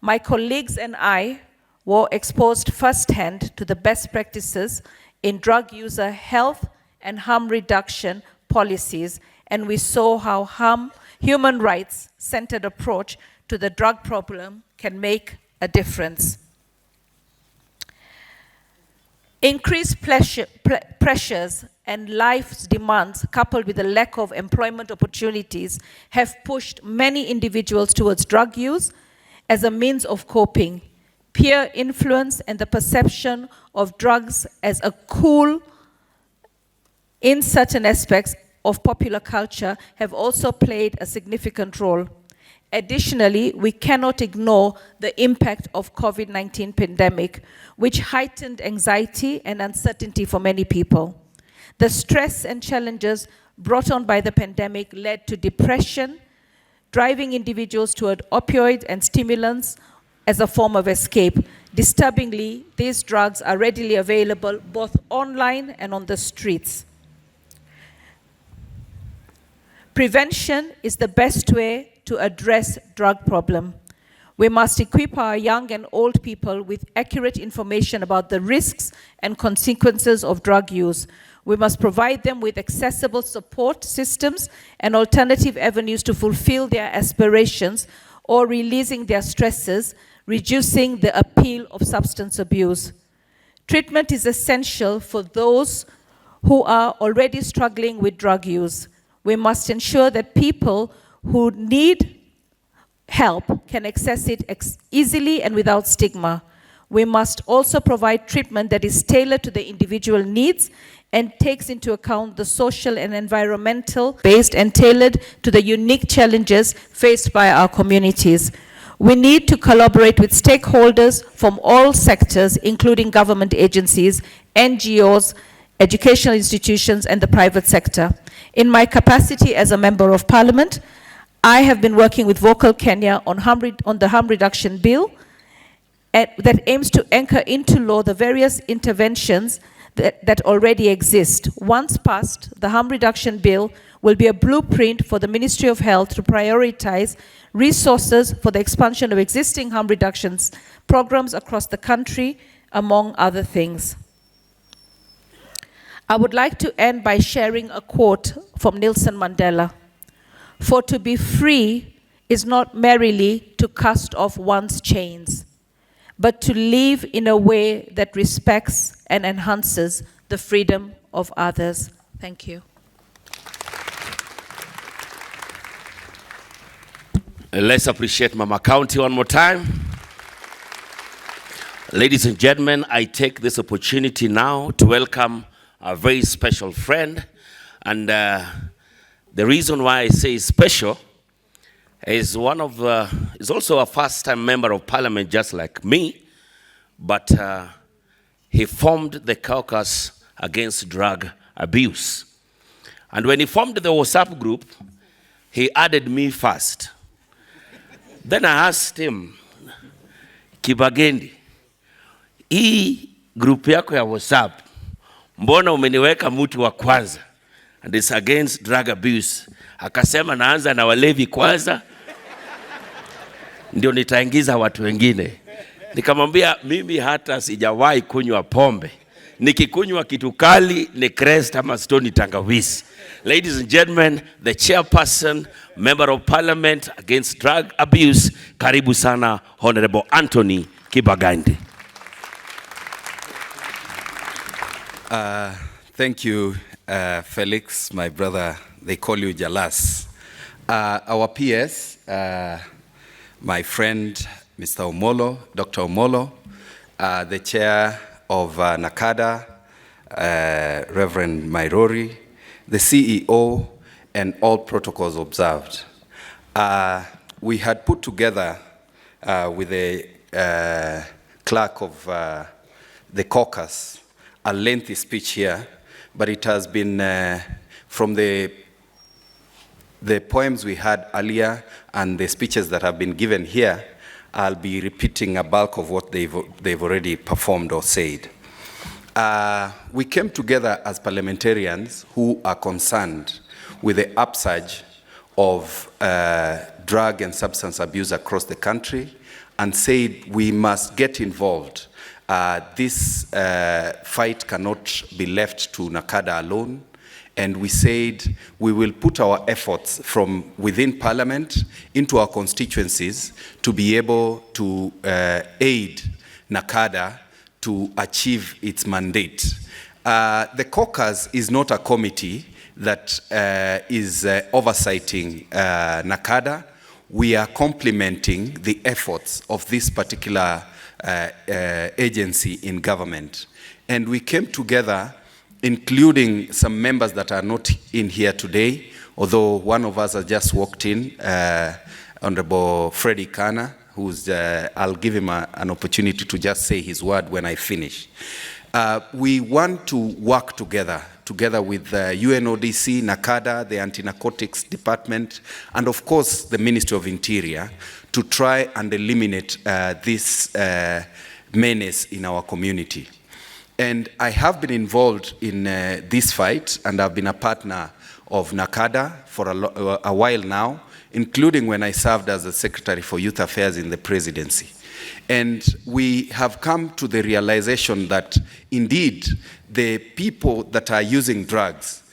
My colleagues and I were exposed firsthand to the best practices in drug user health and harm reduction policies, and we saw how human rights-centered approach to the drug problem can make a difference. Increased pressures and life's demands, coupled with the lack of employment opportunities, have pushed many individuals towards drug use as a means of coping. Peer influence and the perception of drugs as a cool in certain aspects of popular culture have also played a significant role. Additionally, we cannot ignore the impact of COVID-19 pandemic, which heightened anxiety and uncertainty for many people. The stress and challenges brought on by the pandemic led to depression, driving individuals toward opioids and stimulants as a form of escape. Disturbingly, these drugs are readily available both online and on the streets. Prevention is the best way to address drug problem. We must equip our young and old people with accurate information about the risks and consequences of drug use. We must provide them with accessible support systems and alternative avenues to fulfill their aspirations or releasing their stresses, reducing the appeal of substance abuse. Treatment is essential for those who are already struggling with drug use. We must ensure that people who need help can access it easily and without stigma. We must also provide treatment that is tailored to the individual needs and takes into account the social and environmental based and tailored to the unique challenges faced by our communities. We need to collaborate with stakeholders from all sectors, including government agencies, NGOs, educational institutions, and the private sector. In my capacity as a Member of Parliament, I have been working with Vocal Kenya on the harm reduction bill that aims to anchor into law the various interventions that already exist. Once passed, the harm reduction bill will be a blueprint for the Ministry of Health to prioritize resources for the expansion of existing harm reductions programs across the country, among other things. I would like to end by sharing a quote from Nelson Mandela. For to be free is not merely to cast off one's chains, but to live in a way that respects and enhances the freedom of others. Thank you. Let's appreciate Mama County one more time. Ladies and gentlemen, I take this opportunity now to welcome a very special friend. And the reason why I say special is is also a first-time member of parliament just like me, but he formed the caucus against drug abuse. And when he formed the WhatsApp group, he added me first. Then I asked him, Kibagendi, hii group yako ya WhatsApp, mbona umeniweka mtu wa kwanza? And it's against drug abuse. Akasema naanza na walevi kwanza, ndio nitaingiza watu wengine. Nikamwambia mimi hata sijawahi kunywa pombe. Nikikunywa kitu kali ni crest ama stone tangawizi. Ladies and gentlemen, the chairperson, member of parliament against drug abuse, karibu sana Honorable Anthony Kibagandi. Thank you, Felix, my brother. They call you Jalas. Our PS, my friend, Mr. Omolo, Dr. Omolo, the chair of NACADA, Reverend Mairori, the CEO, and all protocols observed. We had put together with the clerk of the caucus a lengthy speech here, but it has been from the poems we had earlier and the speeches that have been given here. I'll be repeating a bulk of what they've already performed or said. We came together as parliamentarians who are concerned with the upsurge of drug and substance abuse across the country and said we must get involved. This fight cannot be left to NACADA alone. And we said we will put our efforts from within Parliament into our constituencies to be able to aid NACADA to achieve its mandate. The caucus is not a committee that is oversighting NACADA. We are complementing the efforts of this particular agency in government. And we came together, including some members that are not in here today, although one of us has just walked in, Honorable Freddie Kana, who's, I'll give him an opportunity to just say his word when I finish. We want to work together with UNODC, NACADA, the Anti-Narcotics Department, and of course the Ministry of Interior, to try and eliminate this menace in our community. And I have been involved in this fight, and I've been a partner of NACADA for a while now, including when I served as the Secretary for Youth Affairs in the presidency. And we have come to the realization that indeed the people that are using drugs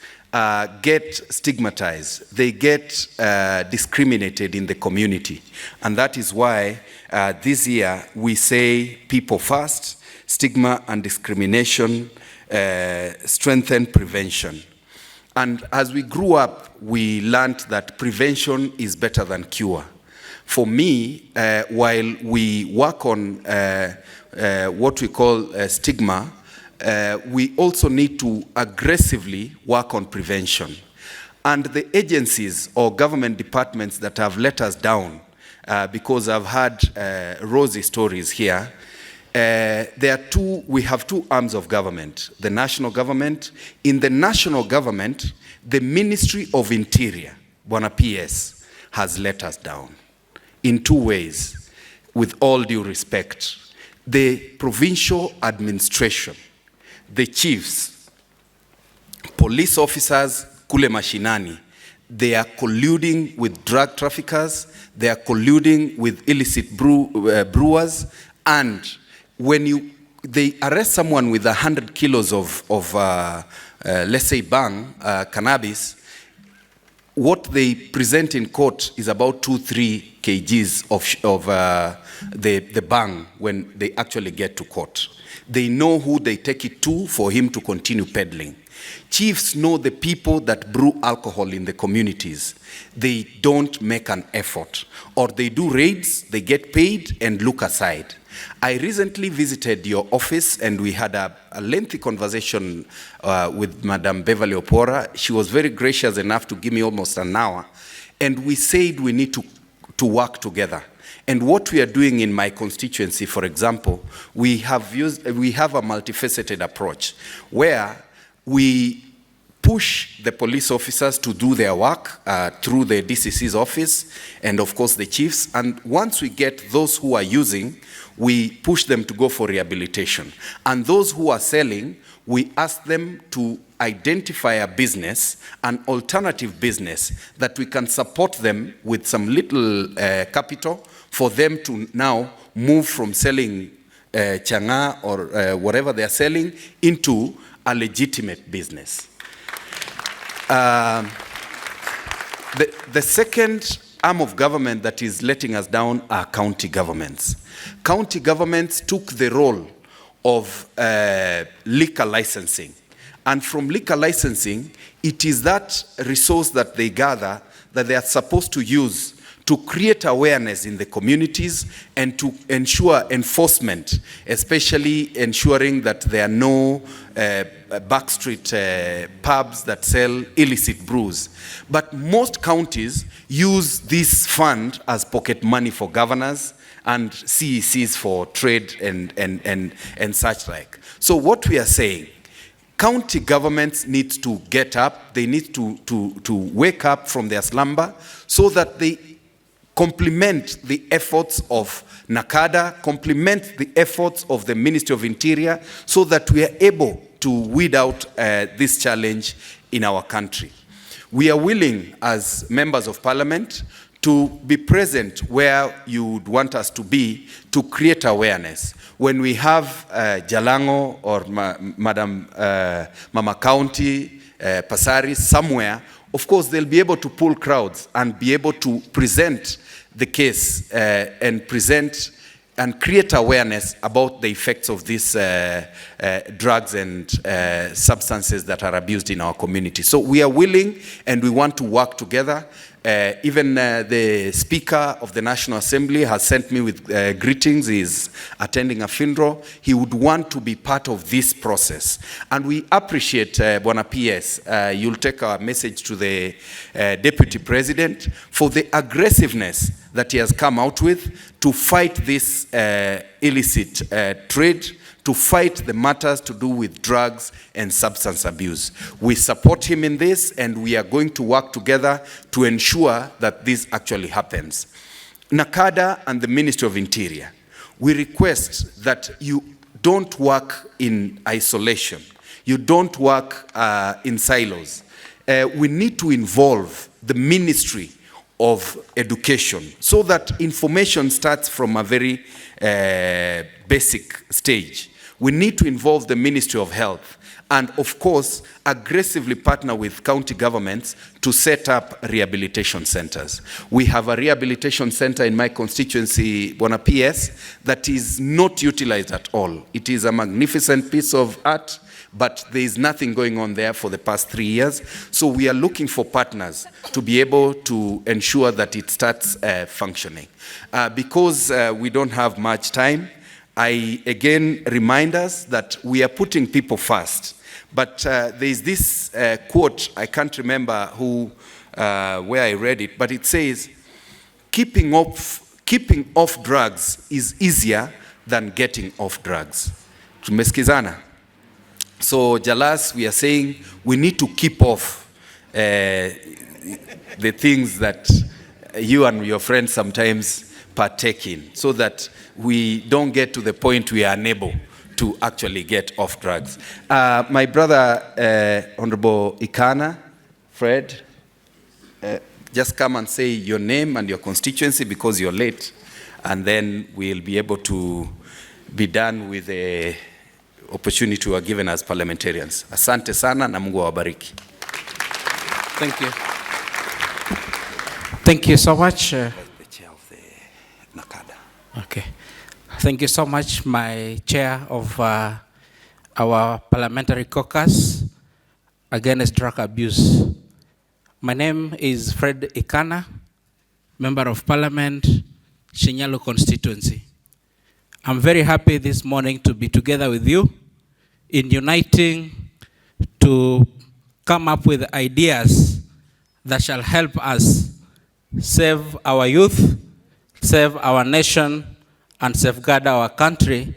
get stigmatized, they get discriminated in the community. And that is why this year we say people first, stigma and discrimination, strengthen prevention. And as we grew up, we learned that prevention is better than cure. For me, while we work on what we call stigma, we also need to aggressively work on prevention. And the agencies or government departments that have let us down, because I've had rosy stories here, we have two arms of government, the national government. In the national government, the Ministry of Interior, Bwana PS, has let us down in two ways, with all due respect. The provincial administration, the chiefs, police officers, kule mashinani, they are colluding with drug traffickers, they are colluding with illicit brewers, and when they arrest someone with 100 kilos of let's say bang, cannabis, what they present in court is about 2-3 kgs of the bang when they actually get to court. They know who they take it to for him to continue peddling. Chiefs know the people that brew alcohol in the communities. They don't make an effort. Or they do raids, they get paid and look aside. I recently visited your office and we had a lengthy conversation with Madam Beverly Opora. She was very gracious enough to give me almost an hour. And we said we need to work together. And what we are doing in my constituency, for example, we have a multifaceted approach where we push the police officers to do their work through the DCC's office and of course the chiefs. And once we get those who are using, we push them to go for rehabilitation. And those who are selling, we ask them to identify a business, an alternative business, that we can support them with some little capital for them to now move from selling changa or whatever they are selling into a legitimate business. The second arm of government that is letting us down are county governments. County governments took the role of liquor licensing. And from liquor licensing, it is that resource that they gather that they are supposed to use to create awareness in the communities and to ensure enforcement, especially ensuring that there are no backstreet pubs that sell illicit brews. But most counties use this fund as pocket money for governors and CECs for trade and such like. So what we are saying, county governments need to get up, they need to wake up from their slumber so that they complement the efforts of NACADA, complement the efforts of the Ministry of Interior so that we are able to weed out this challenge in our country. We are willing as members of parliament to be present where you would want us to be to create awareness. When we have Jalango or Madam Mama County, Pasari, somewhere, of course they'll be able to pull crowds and be able to present the case and present and create awareness about the effects of these drugs and substances that are abused in our community. So we are willing and we want to work together. Even the Speaker of the National Assembly has sent me with greetings. He's attending a funeral. He would want to be part of this process. And we appreciate, Bwana PS, you'll take our message to the Deputy President for the aggressiveness that he has come out with to fight this illicit trade, to fight the matters to do with drugs and substance abuse. We support him in this and we are going to work together to ensure that this actually happens. NACADA and the Ministry of Interior, we request that you don't work in isolation. You don't work in silos. we need to involve the Ministry of Education so that information starts from a very basic stage. We need to involve the Ministry of Health and, of course, aggressively partner with county governments to set up rehabilitation centers. We have a rehabilitation center in my constituency, Bona PS, that is not utilized at all. It is a magnificent piece of art, but there is nothing going on there for the past 3 years. So we are looking for partners to be able to ensure that it starts functioning. Because we don't have much time, I again remind us that we are putting people first. But there is this quote, I can't remember where I read it, but it says, keeping off drugs is easier than getting off drugs. Tumesikizana? So, Jalas, we are saying we need to keep off the things that you and your friends sometimes partake in, so that we don't get to the point we are unable to actually get off drugs. My brother, Honorable Ikana, Fred, just come and say your name and your constituency because you're late, and then we'll be able to be done with the opportunity we are given as parliamentarians. Asante sana na Mungu awabariki. Thank you. Thank you so much. The chair of the NACADA. Okay. Thank you so much, my chair of our parliamentary caucus against drug abuse. My name is Fred Ikana, Member of Parliament, Shinyalo constituency. I'm very happy this morning to be together with you in uniting to come up with ideas that shall help us save our youth, save our nation, and safeguard our country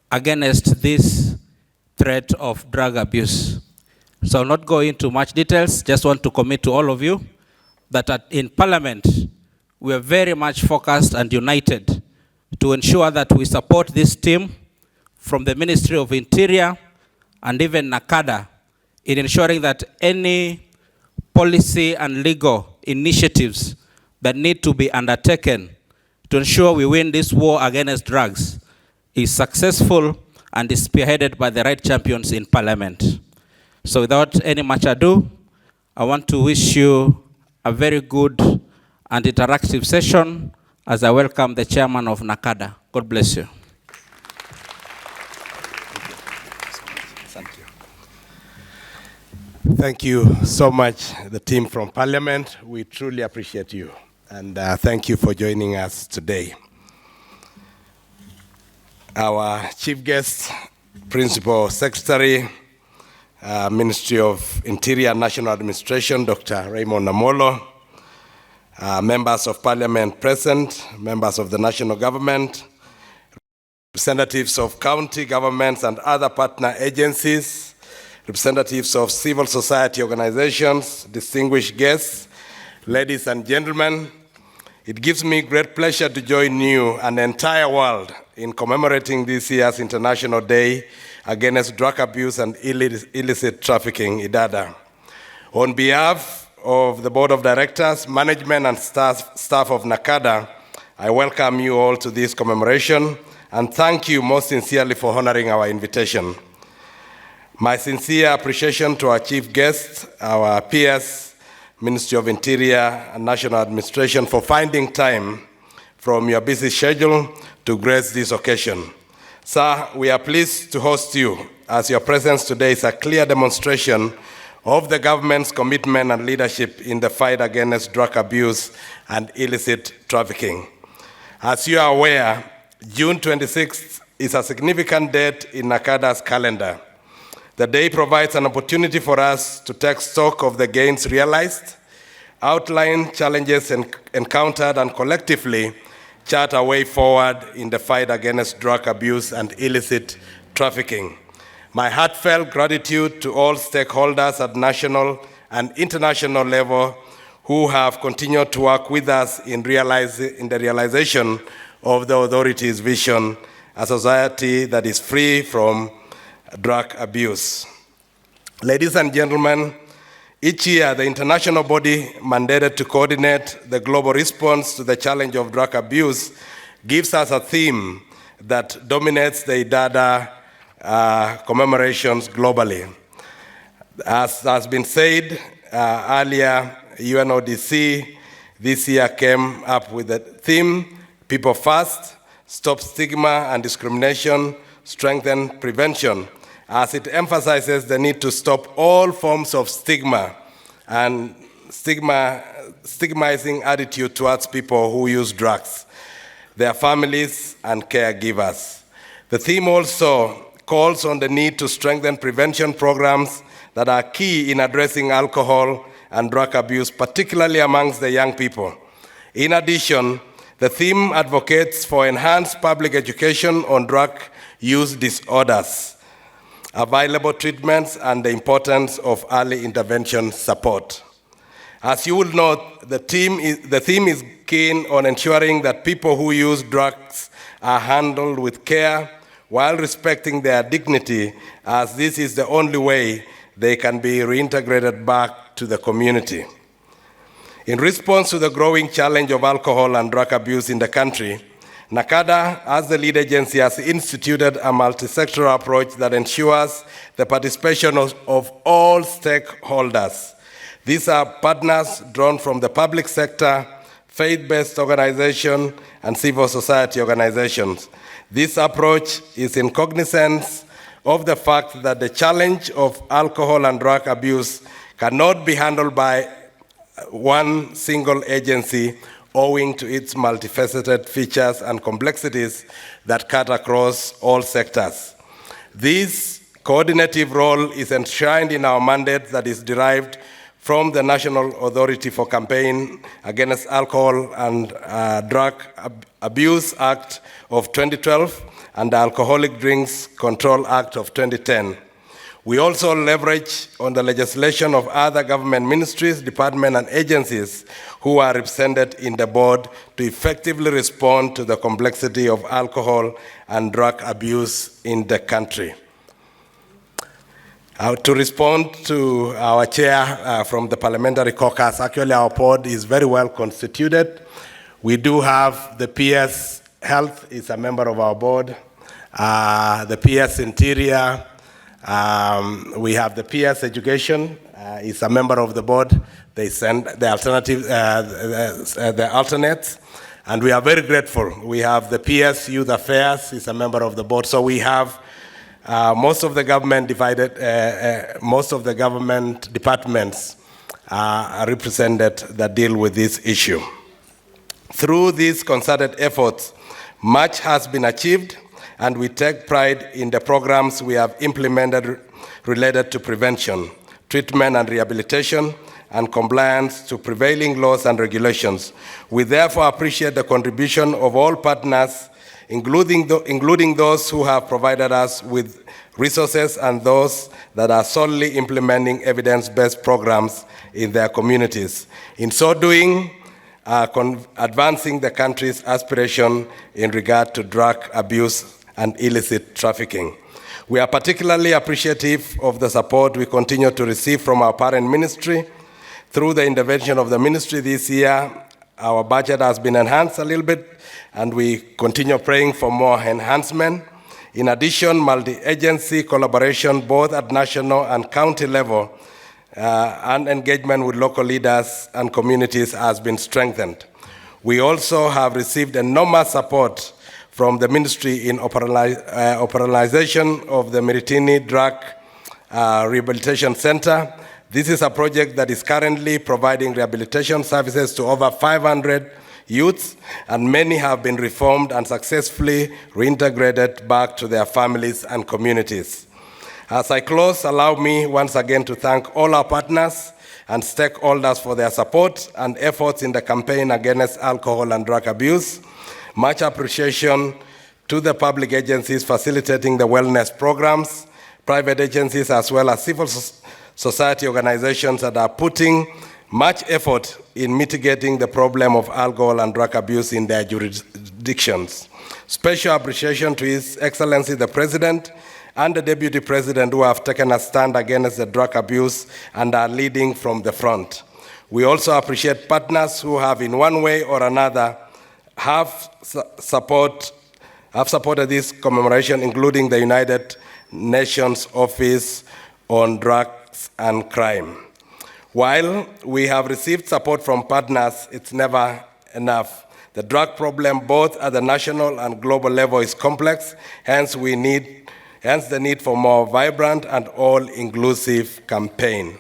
against this threat of drug abuse. So I'll not go into much details, just want to commit to all of you that in Parliament, we are very much focused and united to ensure that we support this team from the Ministry of Interior and even NACADA in ensuring that any policy and legal initiatives that need to be undertaken to ensure we win this war against drugs is successful and is spearheaded by the right champions in Parliament. So without any much ado, I want to wish you a very good and interactive session as I welcome the chairman of NACADA. God bless you. Thank you so much, the team from Parliament. We truly appreciate you. And thank you for joining us today. Our chief guest, Principal Secretary, Ministry of Interior and National Administration, Dr. Raymond Namolo, members of Parliament present, members of the national government, representatives of county governments and other partner agencies, representatives of civil society organizations, distinguished guests, ladies and gentlemen, it gives me great pleasure to join you and the entire world in commemorating this year's International Day Against Drug Abuse and Illicit Trafficking, IDADA. On behalf of the Board of Directors, management and staff of NACADA, I welcome you all to this commemoration and thank you most sincerely for honoring our invitation. My sincere appreciation to our chief guests, our peers, Ministry of Interior and National Administration, for finding time from your busy schedule to grace this occasion. Sir, we are pleased to host you, as your presence today is a clear demonstration of the government's commitment and leadership in the fight against drug abuse and illicit trafficking. As you are aware, June 26th is a significant date in NACADA's calendar. The day provides an opportunity for us to take stock of the gains realized, outline challenges encountered, and collectively chart a way forward in the fight against drug abuse and illicit trafficking. My heartfelt gratitude to all stakeholders at national and international level who have continued to work with us in the realization of the authority's vision, a society that is free from drug abuse. Ladies and gentlemen, Each year, the international body mandated to coordinate the global response to the challenge of drug abuse gives us a theme that dominates the IDADA commemorations globally. As has been said earlier, UNODC this year came up with the theme, People First, Stop Stigma and Discrimination, Strengthen Prevention, as it emphasizes the need to stop all forms of stigma and stigmatizing attitude towards people who use drugs, their families, and caregivers. The theme also calls on the need to strengthen prevention programs that are key in addressing alcohol and drug abuse, particularly amongst the young people. In addition, the theme advocates for enhanced public education on drug use disorders, available treatments, and the importance of early intervention support. As you will note, the theme is keen on ensuring that people who use drugs are handled with care while respecting their dignity, as this is the only way they can be reintegrated back to the community. In response to the growing challenge of alcohol and drug abuse in the country, NACADA, as the lead agency, has instituted a multi-sectoral approach that ensures the participation of all stakeholders. These are partners drawn from the public sector, faith-based organizations, and civil society organizations. This approach is in cognizance of the fact that the challenge of alcohol and drug abuse cannot be handled by one single agency owing to its multifaceted features and complexities that cut across all sectors. This coordinative role is enshrined in our mandate that is derived from the National Authority for Campaign Against Alcohol and Drug Abuse Act of 2012 and the Alcoholic Drinks Control Act of 2010. We also leverage on the legislation of other government ministries, departments, and agencies who are represented in the board to effectively respond to the complexity of alcohol and drug abuse in the country. To respond to our chair from the parliamentary caucus, actually our board is very well constituted. We do have the PS Health is a member of our board, the PS Interior, we have the PS Education is a member of the board. They send the alternates, and we are very grateful. We have the PS Youth Affairs is a member of the board. So we have most of the government most of the government departments are represented that deal with this issue. Through these concerted efforts, much has been achieved, and we take pride in the programs we have implemented related to prevention, treatment and rehabilitation, and compliance to prevailing laws and regulations. We therefore appreciate the contribution of all partners, including those who have provided us with resources and those that are solely implementing evidence-based programs in their communities. In so doing, advancing the country's aspiration in regard to drug abuse and illicit trafficking. We are particularly appreciative of the support we continue to receive from our parent ministry. Through the intervention of the ministry this year, our budget has been enhanced a little bit, and we continue praying for more enhancement. In addition, multi-agency collaboration both at national and county level and engagement with local leaders and communities has been strengthened. We also have received enormous support from the ministry in operationalization of the Miritini Drug Rehabilitation Center. This is a project that is currently providing rehabilitation services to over 500 youths, and many have been reformed and successfully reintegrated back to their families and communities. As I close, allow me once again to thank all our partners and stakeholders for their support and efforts in the campaign against alcohol and drug abuse. Much appreciation to the public agencies facilitating the wellness programs, private agencies, as well as civil society organizations that are putting much effort in mitigating the problem of alcohol and drug abuse in their jurisdictions. Special appreciation to His Excellency the President and the Deputy President who have taken a stand against the drug abuse and are leading from the front. We also appreciate partners who have in one way or another have supported this commemoration, including the United Nations Office on Drugs and Crime. While we have received support from partners, it's never enough. The drug problem, both at the national and global level, is complex, hence the need for more vibrant and all-inclusive campaign.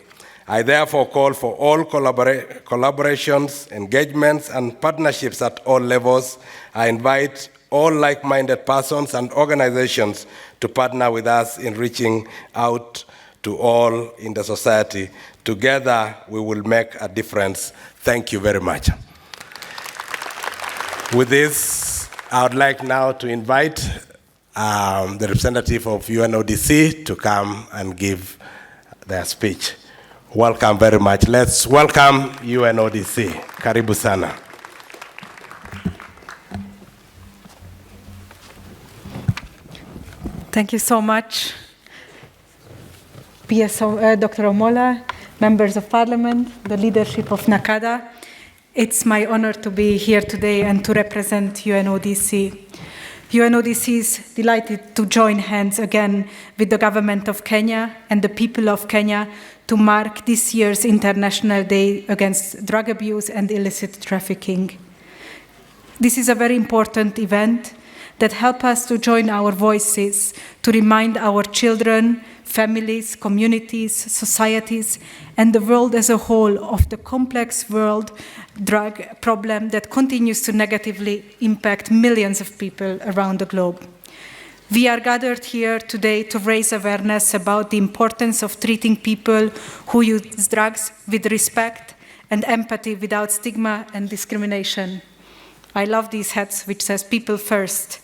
I therefore call for all collaborations, engagements, and partnerships at all levels. I invite all like-minded persons and organizations to partner with us in reaching out to all in the society. Together, we will make a difference. Thank you very much. With this, I would like now to invite the representative of UNODC to come and give their speech. Welcome very much. Let's welcome UNODC. Karibu sana. Thank you so much, Dr. Omola, members of parliament, the leadership of NACADA. It's my honor to be here today and to represent UNODC. UNODC is delighted to join hands again with the government of Kenya and the people of Kenya to mark this year's International Day Against Drug Abuse and Illicit Trafficking. This is a very important event that helps us to join our voices to remind our children, families, communities, societies, and the world as a whole of the complex world drug problem that continues to negatively impact millions of people around the globe. We are gathered here today to raise awareness about the importance of treating people who use drugs with respect and empathy without stigma and discrimination. I love these hats which says people first.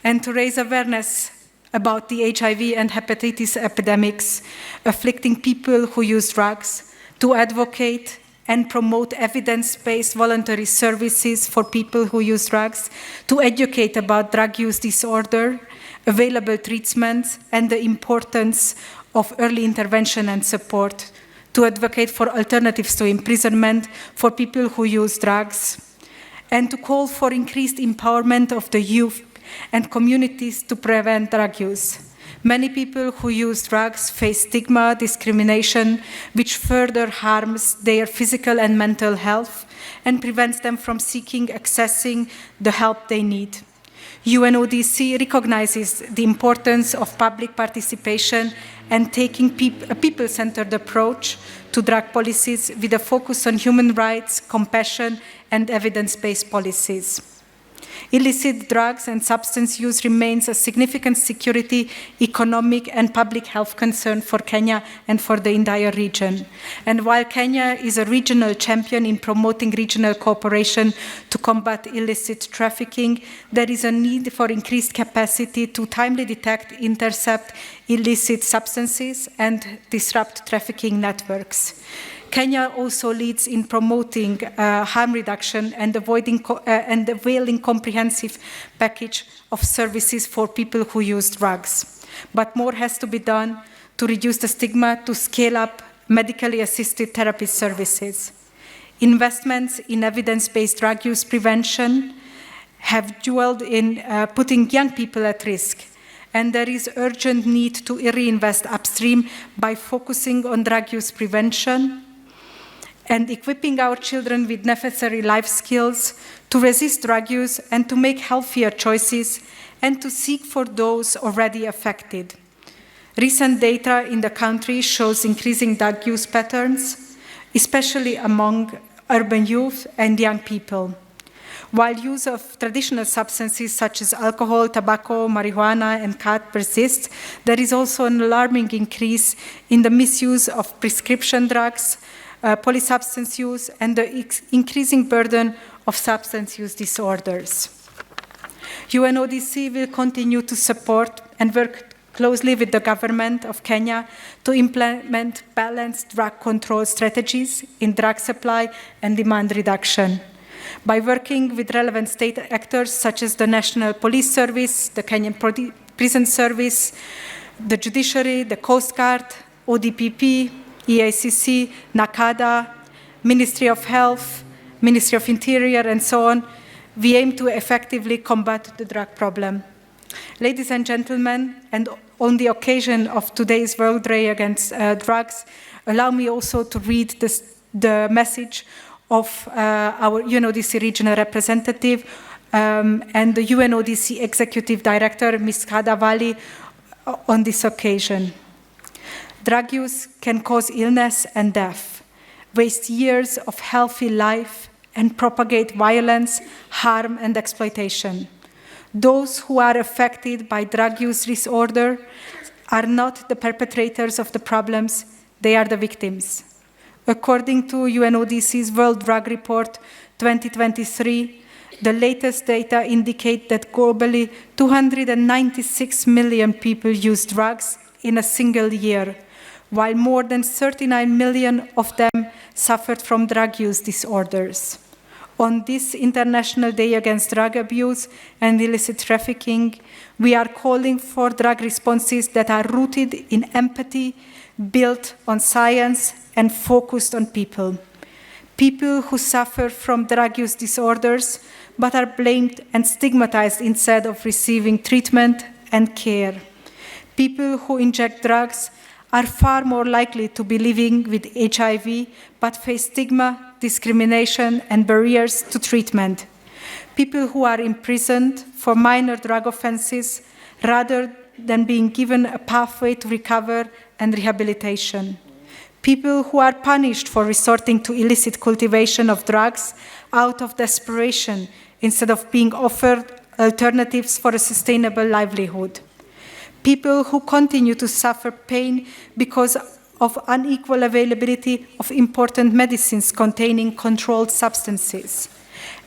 And to raise awareness about the HIV and hepatitis epidemics afflicting people who use drugs, to advocate and promote evidence-based voluntary services for people who use drugs, to educate about drug use disorder, available treatments, and the importance of early intervention and support, to advocate for alternatives to imprisonment for people who use drugs, and to call for increased empowerment of the youth and communities to prevent drug use. Many people who use drugs face stigma, discrimination, which further harms their physical and mental health and prevents them from accessing the help they need. UNODC recognizes the importance of public participation and taking a people-centered approach to drug policies with a focus on human rights, compassion, and evidence-based policies. Illicit drugs and substance use remains a significant security, economic, and public health concern for Kenya and for the entire region. And while Kenya is a regional champion in promoting regional cooperation to combat illicit trafficking, there is a need for increased capacity to timely detect, intercept illicit substances, and disrupt trafficking networks. Kenya also leads in promoting harm reduction and availing comprehensive package of services for people who use drugs. But more has to be done to reduce the stigma, to scale up medically assisted therapy services. Investments in evidence-based drug use prevention have dwelled in putting young people at risk. And there is urgent need to reinvest upstream by focusing on drug use prevention and equipping our children with necessary life skills to resist drug use and to make healthier choices and to seek for those already affected. Recent data in the country shows increasing drug use patterns, especially among urban youth and young people. While use of traditional substances such as alcohol, tobacco, marijuana, and khat persists, there is also an alarming increase in the misuse of prescription drugs, polysubstance use, and the increasing burden of substance use disorders. UNODC will continue to support and work closely with the government of Kenya to implement balanced drug control strategies in drug supply and demand reduction. By working with relevant state actors such as the National Police Service, the Kenyan Prison Service, the judiciary, the Coast Guard, ODPP, EACC, NACADA, Ministry of Health, Ministry of Interior, and so on, we aim to effectively combat the drug problem. Ladies and gentlemen, and on the occasion of today's World Day Against Drugs, allow me also to read the message of our UNODC regional representative and the UNODC executive director, Ms. Kadavali, on this occasion. Drug use can cause illness and death, waste years of healthy life, and propagate violence, harm, and exploitation. Those who are affected by drug use disorder are not the perpetrators of the problems, they are the victims. According to UNODC's World Drug Report 2023, the latest data indicate that globally 296 million people use drugs in a single year, while more than 39 million of them suffered from drug use disorders. On this International Day Against Drug Abuse and Illicit Trafficking, we are calling for drug responses that are rooted in empathy, built on science, and focused on people. People who suffer from drug use disorders, but are blamed and stigmatized instead of receiving treatment and care. People who inject drugs are far more likely to be living with HIV, but face stigma, discrimination, and barriers to treatment. People who are imprisoned for minor drug offenses rather than being given a pathway to recover and rehabilitation. People who are punished for resorting to illicit cultivation of drugs out of desperation instead of being offered alternatives for a sustainable livelihood. People who continue to suffer pain because of unequal availability of important medicines containing controlled substances.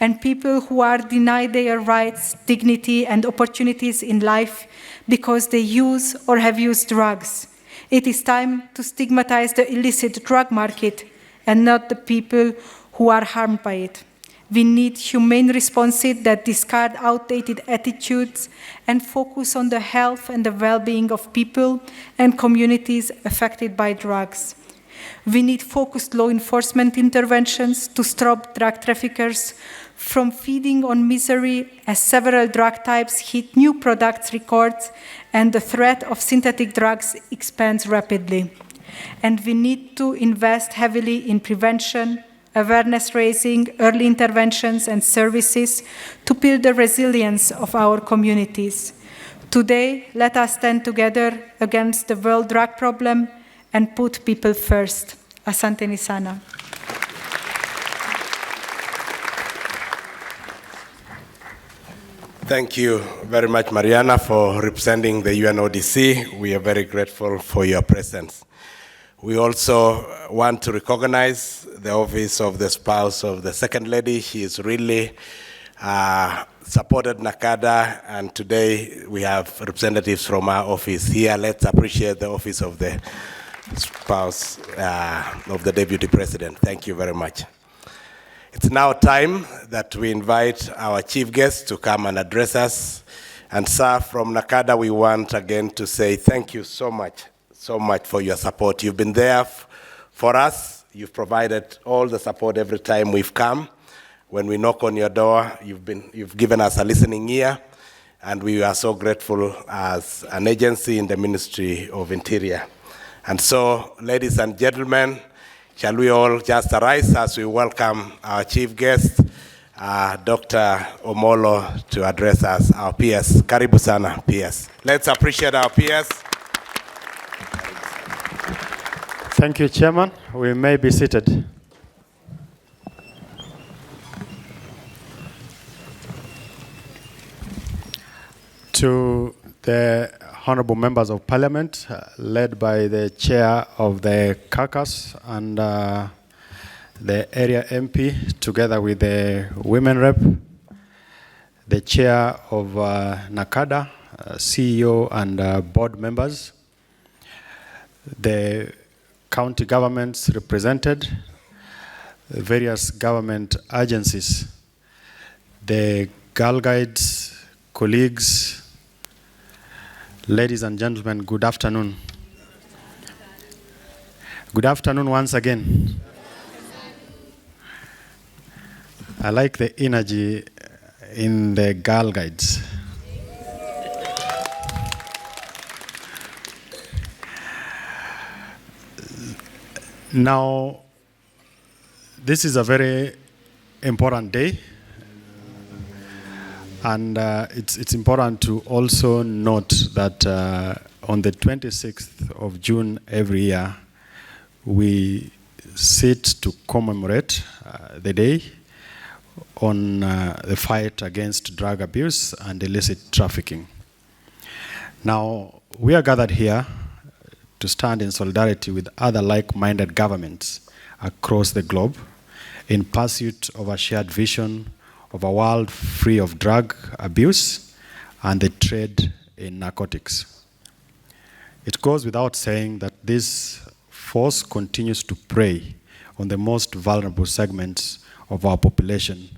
And people who are denied their rights, dignity, and opportunities in life because they use or have used drugs. It is time to stigmatize the illicit drug market and not the people who are harmed by it. We need humane responses that discard outdated attitudes and focus on the health and the well-being of people and communities affected by drugs. We need focused law enforcement interventions to stop drug traffickers from feeding on misery as several drug types hit new products records and the threat of synthetic drugs expands rapidly. And we need to invest heavily in prevention, awareness raising, early interventions and services to build the resilience of our communities. Today, let us stand together against the world drug problem and put people first. Asante ni sana. Thank you very much, Mariana, for representing the UNODC. We are very grateful for your presence. We also want to recognize the office of the spouse of the Second Lady. She has really supported NACADA, and today we have representatives from our office here. Let's appreciate the office of the spouse of the Deputy President. Thank you very much. It's now time that we invite our chief guest to come and address us. And sir, from NACADA, we want again to say thank you so much for your support. You've been there for us. You've provided all the support every time we've come. When we knock on your door, you've given us a listening ear, and we are so grateful as an agency in the Ministry of Interior. And so, ladies and gentlemen, shall we all just arise as we welcome our chief guest, Dr. Omolo, to address us, our PS. Karibu sana, PS. Let's appreciate our PS. Thank you, Chairman. We may be seated. To the honorable members of parliament, led by the chair of the caucus and the area MP, together with the women rep, the chair of NACADA, CEO and board members, the county governments represented, various government agencies, the Girl Guides, colleagues, Ladies and gentlemen, good afternoon. Good afternoon once again. I like the energy in the Girl Guides. Now, this is a very important day, and it's important to also note that on the 26th of June every year, we sit to commemorate the day on the fight against drug abuse and illicit trafficking. Now, we are gathered here to stand in solidarity with other like-minded governments across the globe in pursuit of a shared vision of a world free of drug abuse and the trade in narcotics. It goes without saying that this force continues to prey on the most vulnerable segments of our population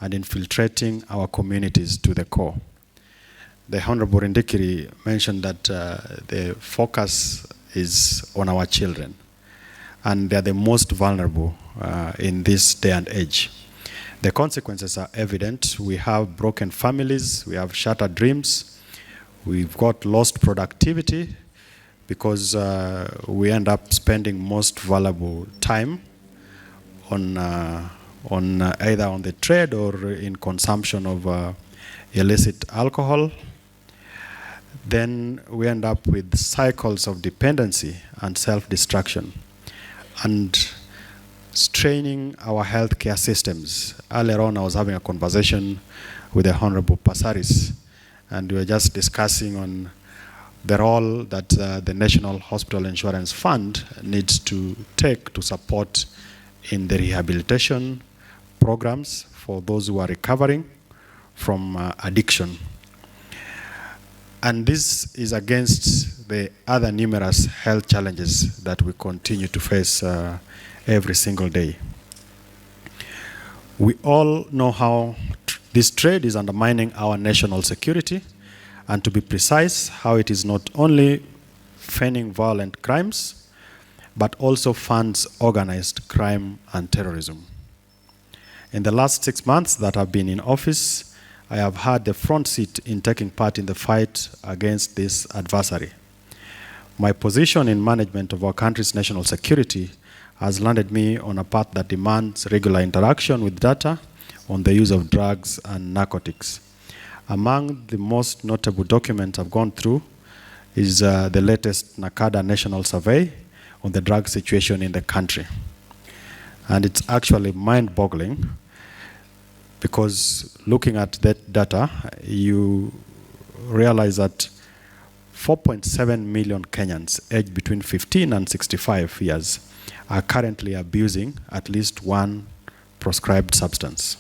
and infiltrating our communities to the core. The Honorable Rindikiri mentioned that the focus is on our children, and they are the most vulnerable in this day and age. The consequences are evident. We have broken families, we have shattered dreams, we've got lost productivity because we end up spending most valuable time on either on the trade or in consumption of illicit alcohol. Then we end up with cycles of dependency and self-destruction and straining our healthcare systems. Earlier on, I was having a conversation with the Honorable Pasaris, and we were just discussing on the role that the National Hospital Insurance Fund needs to take to support in the rehabilitation programs for those who are recovering from addiction. And this is against the other numerous health challenges that we continue to face every single day. We all know how this trade is undermining our national security, and to be precise, how it is not only feigning violent crimes, but also funds organized crime and terrorism. In the last 6 months that I've been in office, I have had the front seat in taking part in the fight against this adversary. My position in management of our country's national security has landed me on a path that demands regular interaction with data on the use of drugs and narcotics. Among the most notable documents I've gone through is the latest NACADA National Survey on the drug situation in the country. And it's actually mind-boggling because looking at that data, you realize that 4.7 million Kenyans aged between 15 and 65 years are currently abusing at least one prescribed substance.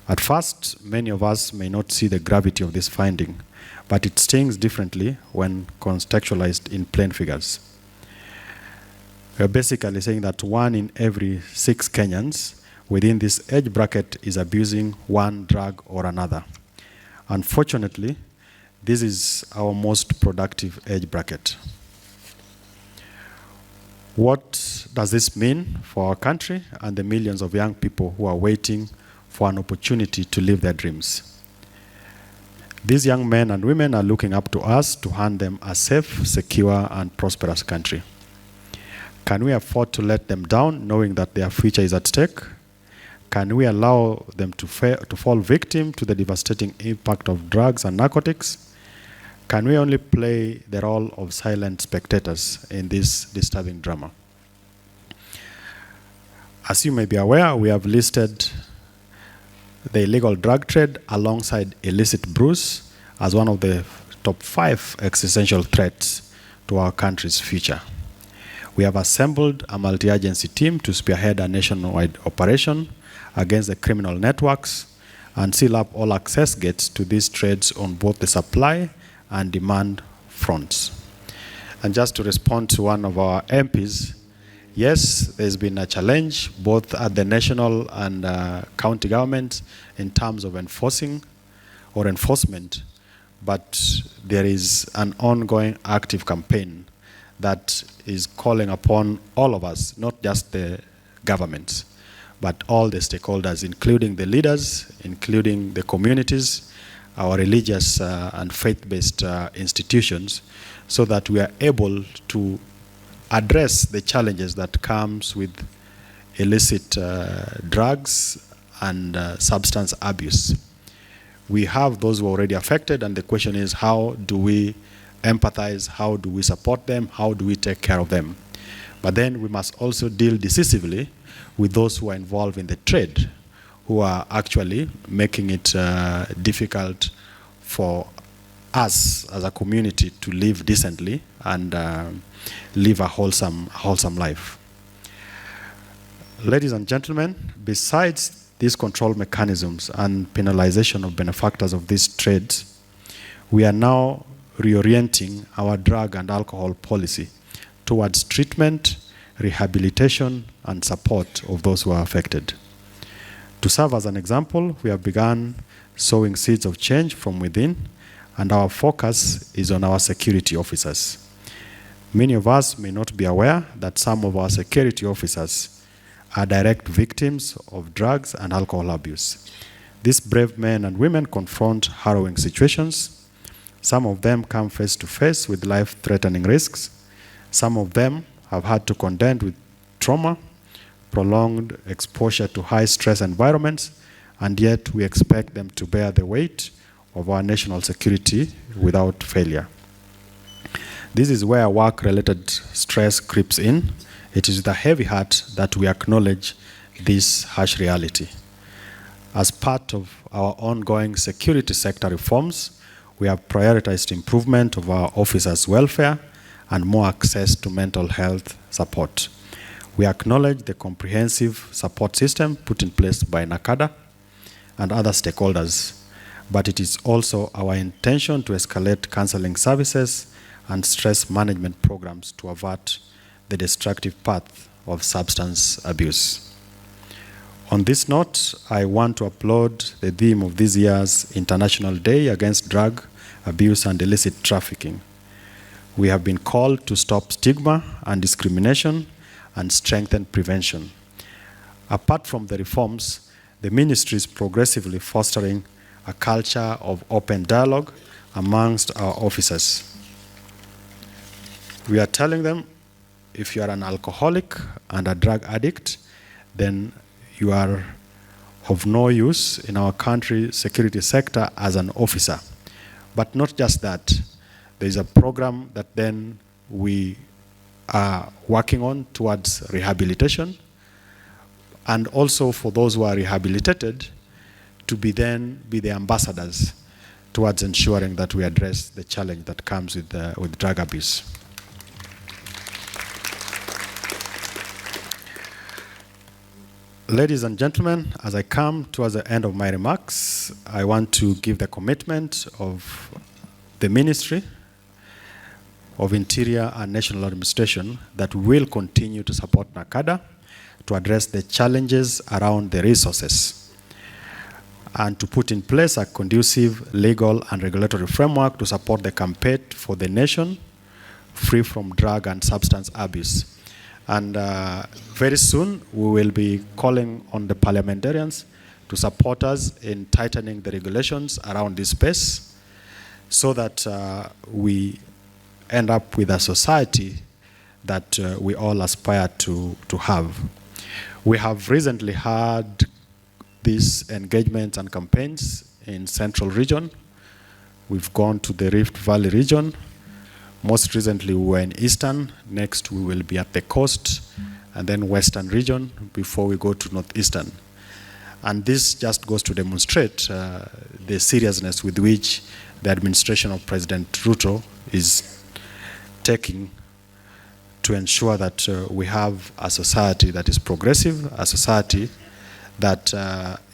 At first, many of us may not see the gravity of this finding, but it stings differently when contextualized in plain figures. We're basically saying that 1 in every 6 Kenyans within this age bracket is abusing one drug or another. Unfortunately, this is our most productive age bracket. What does this mean for our country and the millions of young people who are waiting for an opportunity to live their dreams? These young men and women are looking up to us to hand them a safe, secure, and prosperous country. Can we afford to let them down, knowing that their future is at stake? Can we allow them to fall victim to the devastating impact of drugs and narcotics? Can we only play the role of silent spectators in this disturbing drama? As you may be aware, we have listed the illegal drug trade alongside illicit brews as one of the top 5 existential threats to our country's future. We have assembled a multi-agency team to spearhead a nationwide operation against the criminal networks and seal up all access gates to these trades on both the supply and demand fronts. And just to respond to one of our MPs, yes, there's been a challenge both at the national and county government in terms of enforcement, but there is an ongoing active campaign that is calling upon all of us, not just the governments, but all the stakeholders, including the leaders, including the communities, our religious and faith-based institutions, so that we are able to address the challenges that comes with illicit drugs and substance abuse. We have those who are already affected, and the question is, how do we empathize, how do we support them, how do we take care of them? But then we must also deal decisively with those who are involved in the trade, who are actually making it difficult for us as a community to live decently and live a wholesome life. Ladies and gentlemen, besides these control mechanisms and penalization of benefactors of these trades, we are now reorienting our drug and alcohol policy towards treatment, rehabilitation, and support of those who are affected. To serve as an example, we have begun sowing seeds of change from within, and our focus is on our security officers. Many of us may not be aware that some of our security officers are direct victims of drugs and alcohol abuse. These brave men and women confront harrowing situations. Some of them come face to face with life-threatening risks. Some of them have had to contend with trauma, prolonged exposure to high-stress environments, and yet we expect them to bear the weight of our national security without failure. This is where work-related stress creeps in. It is with a heavy heart that we acknowledge this harsh reality. As part of our ongoing security sector reforms, we have prioritized improvement of our officers' welfare and more access to mental health support. We acknowledge the comprehensive support system put in place by NACADA and other stakeholders, but it is also our intention to escalate counseling services and stress management programs to avert the destructive path of substance abuse. On this note, I want to applaud the theme of this year's International Day Against Drug Abuse and Illicit Trafficking. We have been called to stop stigma and discrimination and strengthen prevention. Apart from the reforms, the ministry is progressively fostering a culture of open dialogue amongst our officers. We are telling them, if you are an alcoholic and a drug addict, then you are of no use in our country's security sector as an officer. But not just that, there is a program that then we are working on towards rehabilitation, and also for those who are rehabilitated to be the ambassadors towards ensuring that we address the challenge that comes with drug abuse. Ladies and gentlemen, as I come towards the end of my remarks, I want to give the commitment of the Ministry of Interior and National Administration that we will continue to support NACADA to address the challenges around the resources and to put in place a conducive legal and regulatory framework to support the campaign for the nation free from drug and substance abuse. And very soon, we will be calling on the parliamentarians to support us in tightening the regulations around this space so that we end up with a society that we all aspire to have. We have recently had these engagements and campaigns in Central Region. We've gone to the Rift Valley region. Most recently, we were in Eastern. Next, we will be at the coast, and then Western region before we go to Northeastern. And this just goes to demonstrate the seriousness with which the administration of President Ruto is taking to ensure that we have a society that is progressive, a society that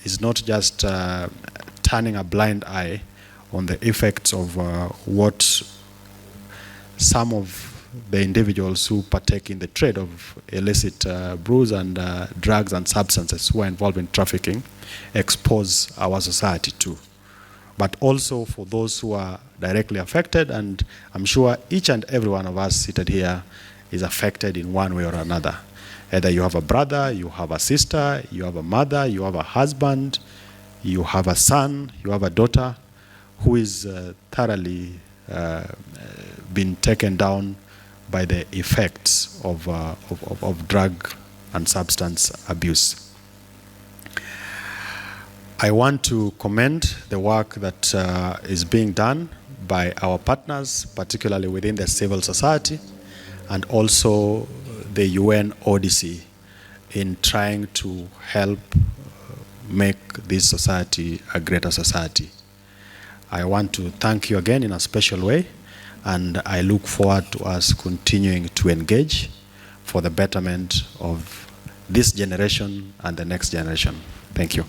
is not just turning a blind eye on the effects of what some of the individuals who partake in the trade of illicit brews and drugs and substances who are involved in trafficking expose our society to. but also for those who are directly affected, and I'm sure each and every one of us seated here is affected in one way or another. Either you have a brother, you have a sister, you have a mother, you have a husband, you have a son, you have a daughter who is thoroughly been taken down by the effects of drug and substance abuse. I want to commend the work that is being done by our partners, particularly within the civil society, and also the UN ODC in trying to help make this society a greater society. I want to thank you again in a special way, and I look forward to us continuing to engage for the betterment of this generation and the next generation. Thank you.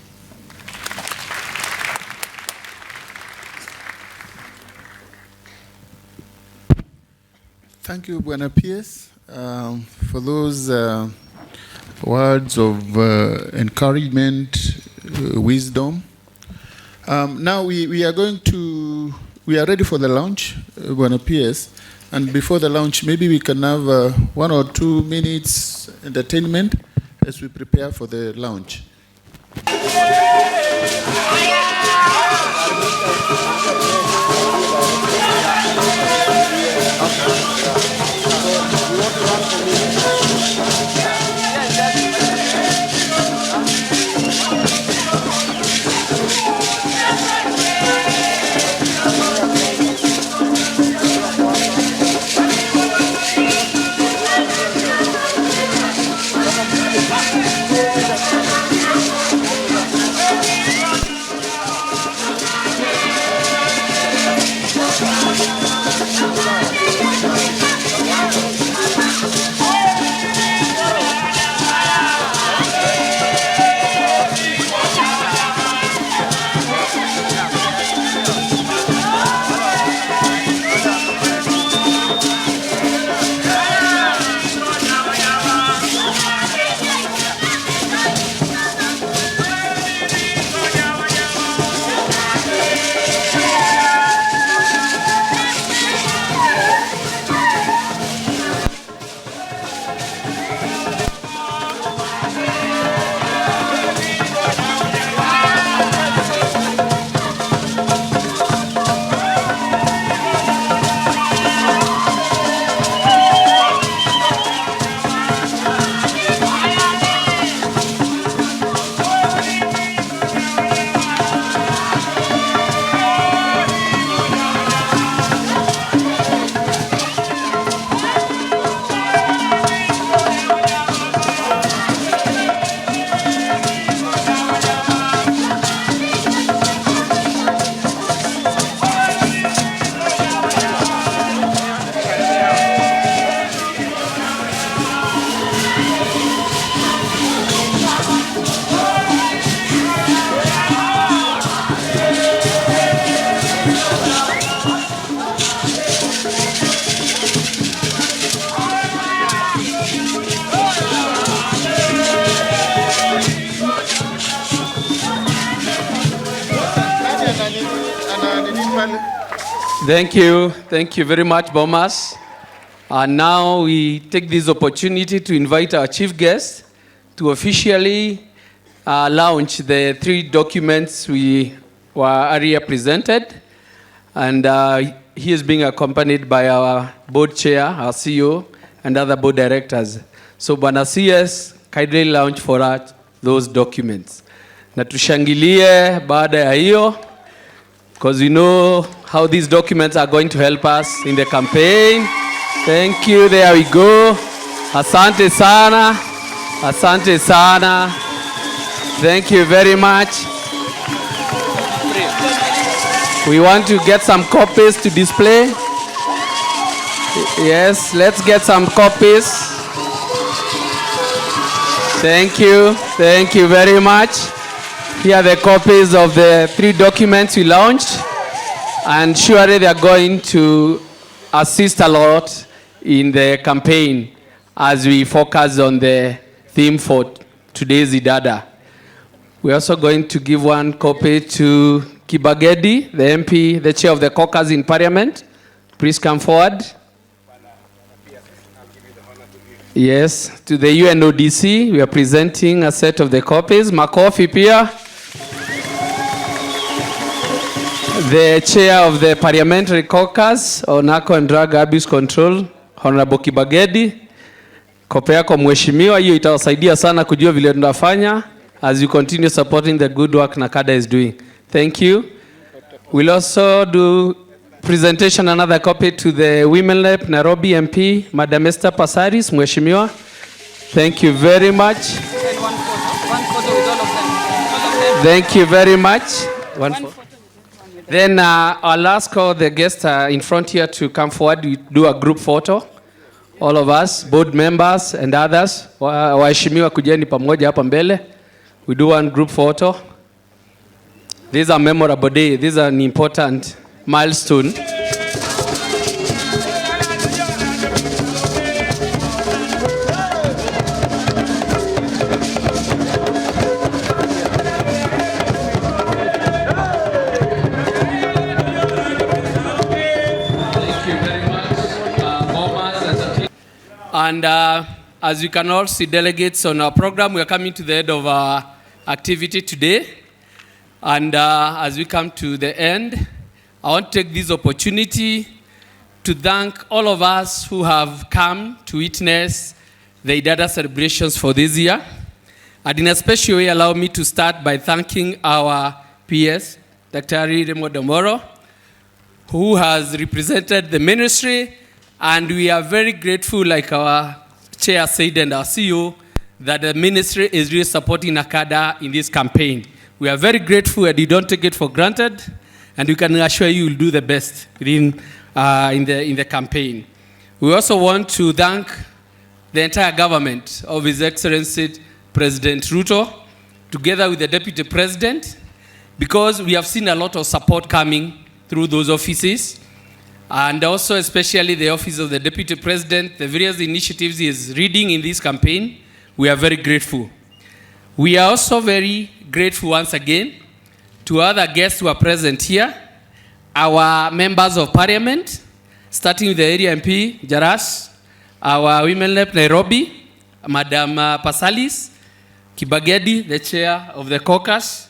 Thank you, Bwana Pierce, for those words of encouragement, wisdom. Now we are ready for the launch, Bwana Pierce, and before the launch, maybe we can have 1 or 2 minutes entertainment as we prepare for the launch. Thank you very much, Bomas. And now we take this opportunity to invite our chief guest to officially launch the 3 documents we were earlier presented. And he is being accompanied by our board chair, our CEO, and other board directors. So Bwana CS, kindly launch for us those documents. Na tushangilie baada ya hiyo, because we know how these documents are going to help us in the campaign. Thank you, there we go. Asante sana, asante sana. Thank you very much. We want to get some copies to display. Yes, let's get some copies. Thank you very much. Here are the copies of the 3 documents we launched, and surely they are going to assist a lot in the campaign as we focus on the theme for today's IDADA. We're also going to give 1 copy to Kibagedi, the MP, the chair of the caucus in Parliament. Please come forward. Yes, to the UNODC, we are presenting a set of the copies. Makofi pia. The chair of the Parliamentary Caucus on Alcohol and Drug Abuse Control, Honorable Kibagedi. Kope yako mheshimiwa, hiyo itawasaidia sana kujua vile tunafanya as you continue supporting the good work NACADA is doing. Thank you. We'll also do presentation, another copy to the Women Rep Nairobi MP, Madam Esther Passaris, mheshimiwa. Thank you very much. And one photo with all of them. Thank you very much. Then I'll ask all the guests in front here to come forward. We do a group photo. All of us, board members and others. Waheshimiwa kujeni pamoja hapa mbele. We do one group photo. This is a memorable day. This is an important milestone. And as you can all see, delegates on our program, we are coming to the end of our activity today. And as we come to the end, I want to take this opportunity to thank all of us who have come to witness the IDADA celebrations for this year. And in a special way, allow me to start by thanking our PS, Dr. Remo Domoro, who has represented the ministry. And we are very grateful, like our chair said and our CEO, that the ministry is really supporting NACADA in this campaign. We are very grateful and you don't take it for granted. And we can assure you will do the best in the campaign. We also want to thank the entire government of His Excellency President Ruto, together with the Deputy President, because we have seen a lot of support coming through those offices. And also especially the office of the Deputy President, the various initiatives he is leading in this campaign, we are very grateful. We are also very grateful once again to other guests who are present here, our members of Parliament, starting with the area MP, Jaras, our Women Rep Nairobi, Madam Passaris, Kibagedi, the chair of the caucus,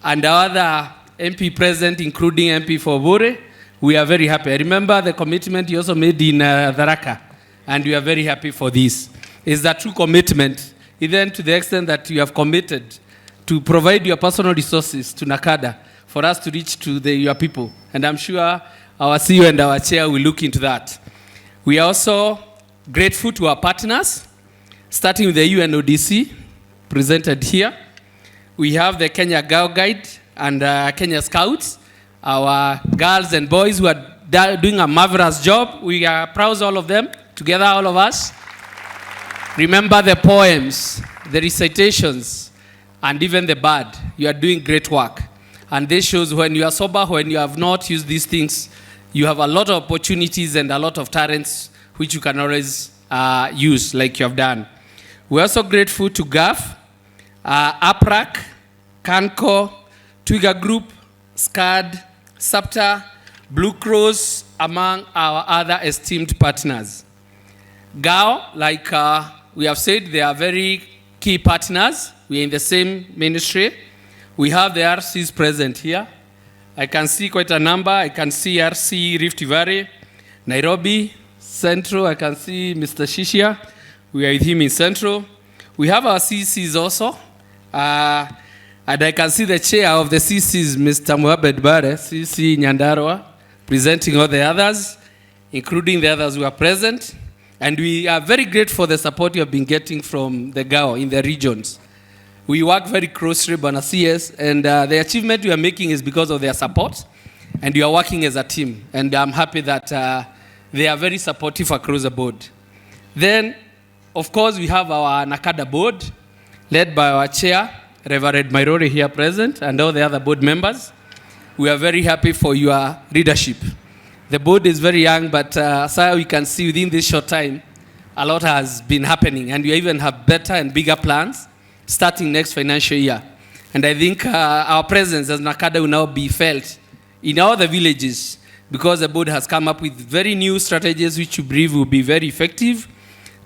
and our other MP present, including MP for Bure. We are very happy. I remember the commitment you also made in Tharaka, and we are very happy for this. It's a true commitment, even to the extent that you have committed to provide your personal resources to NACADA for us to reach to your people. And I'm sure our CEO and our chair will look into that. We are also grateful to our partners, starting with the UNODC, presented here. We have the Kenya Girl Guide and Kenya Scouts, our girls and boys who are doing a marvelous job. We are proud of all of them, together all of us. Remember the poems, the recitations, and even the bard. You are doing great work. And this shows when you are sober, when you have not used these things, you have a lot of opportunities and a lot of talents which you can always use like you have done. We're also grateful to GAF, APRAC, CANCO, Twiga Group, SCAD, SAPTA, Blue Cross, among our other esteemed partners. GAO, like we have said, they are very key partners. We are in the same ministry. We have the RCs present here. I can see quite a number. I can see RC Rift Valley, Nairobi, Central. I can see Mr. Shishia. We are with him in Central. We have our CCs also. And I can see the chair of the CCs, Mr. Mohamed Bare, CC Nyandarua, presenting all the others, including the others who are present. And we are very grateful for the support you have been getting from the GAO in the regions. We work very closely, Bana CS, and the achievement we are making is because of their support, and we are working as a team. And I'm happy that they are very supportive across the board. Then, of course, we have our NACADA board, led by our chair, Reverend Mairori here present, and all the other board members. We are very happy for your leadership. The board is very young, but so we can see within this short time, a lot has been happening, and we even have better and bigger plans starting next financial year. And I think our presence as NACADA will now be felt in all the villages, because the board has come up with very new strategies which we believe will be very effective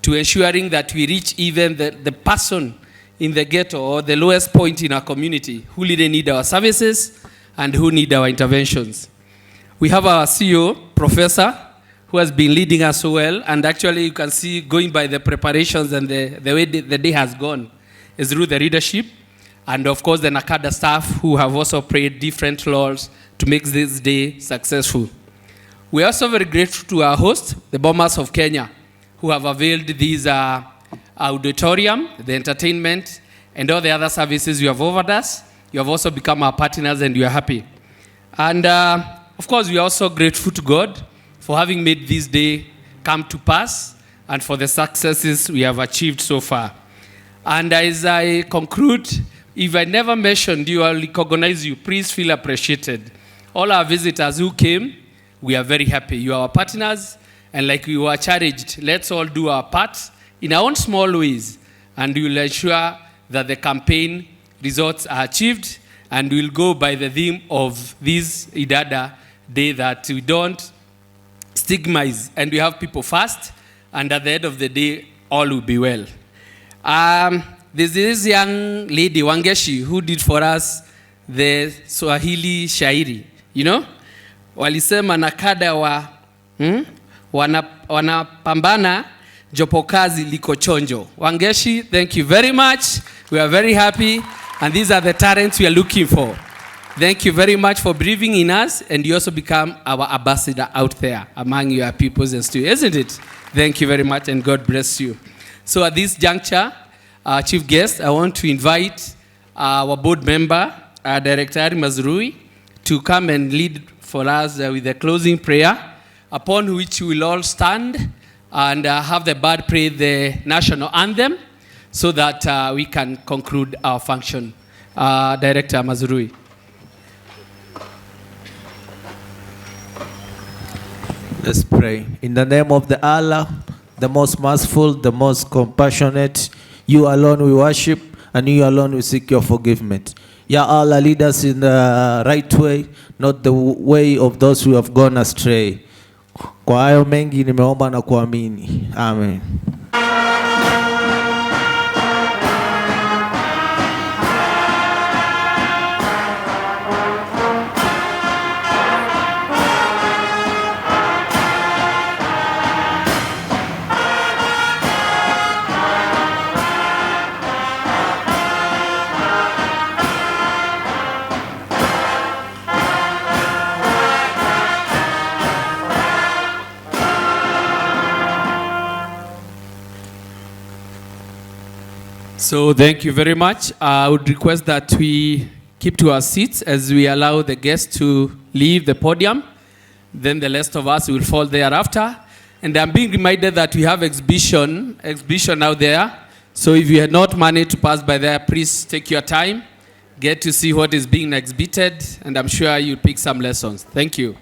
to ensuring that we reach even the person in the ghetto or the lowest point in our community who really need our services and who need our interventions. We have our CEO, Professor, who has been leading us so well, and actually you can see, going by the preparations and the way the day has gone, is through the leadership, and of course the NACADA staff who have also played different roles to make this day successful. We are also very grateful to our host, the Bomas of Kenya, who have availed these auditorium, the entertainment, and all the other services you have offered us. You have also become our partners and we are happy. And of course, we are also grateful to God for having made this day come to pass and for the successes we have achieved so far. And as I conclude, if I never mentioned you, I'll recognize you. Please feel appreciated. All our visitors who came, we are very happy. You are our partners, and like we were charged, let's all do our part in our own small ways, and we will ensure that the campaign results are achieved, and we'll go by the theme of this IDADA day, that we don't stigmatize and we have people first, and at the end of the day, all will be well. There's this young lady, Wangeshi, who did for us the Swahili shairi. You know? Walisema NACADA wanapambana jopo kazi liko chonjo. Wangeshi, thank you very much. We are very happy, and these are the talents we are looking for. Thank you very much for believing in us, and you also become our ambassador out there among your peoples and students, isn't it? Thank you very much, and God bless you. So at this juncture, chief guest, I want to invite our board member, Director Mazrui, to come and lead for us with a closing prayer, upon which we will all stand and have the band play the national anthem so that we can conclude our function. Director Mazrui. Let's pray. In the name of the Allah, the most merciful, the most compassionate, you alone we worship, and you alone we seek your forgiveness. Ya Allah, lead us in the right way, not the way of those who have gone astray. Kwa hayo mengi nimeomba na kuamini. Amen. So thank you very much. I would request that we keep to our seats as we allow the guests to leave the podium. Then the rest of us will fall thereafter. And I'm being reminded that we have exhibition out there. So if you had not managed to pass by there, please take your time, get to see what is being exhibited, and I'm sure you'll pick some lessons. Thank you.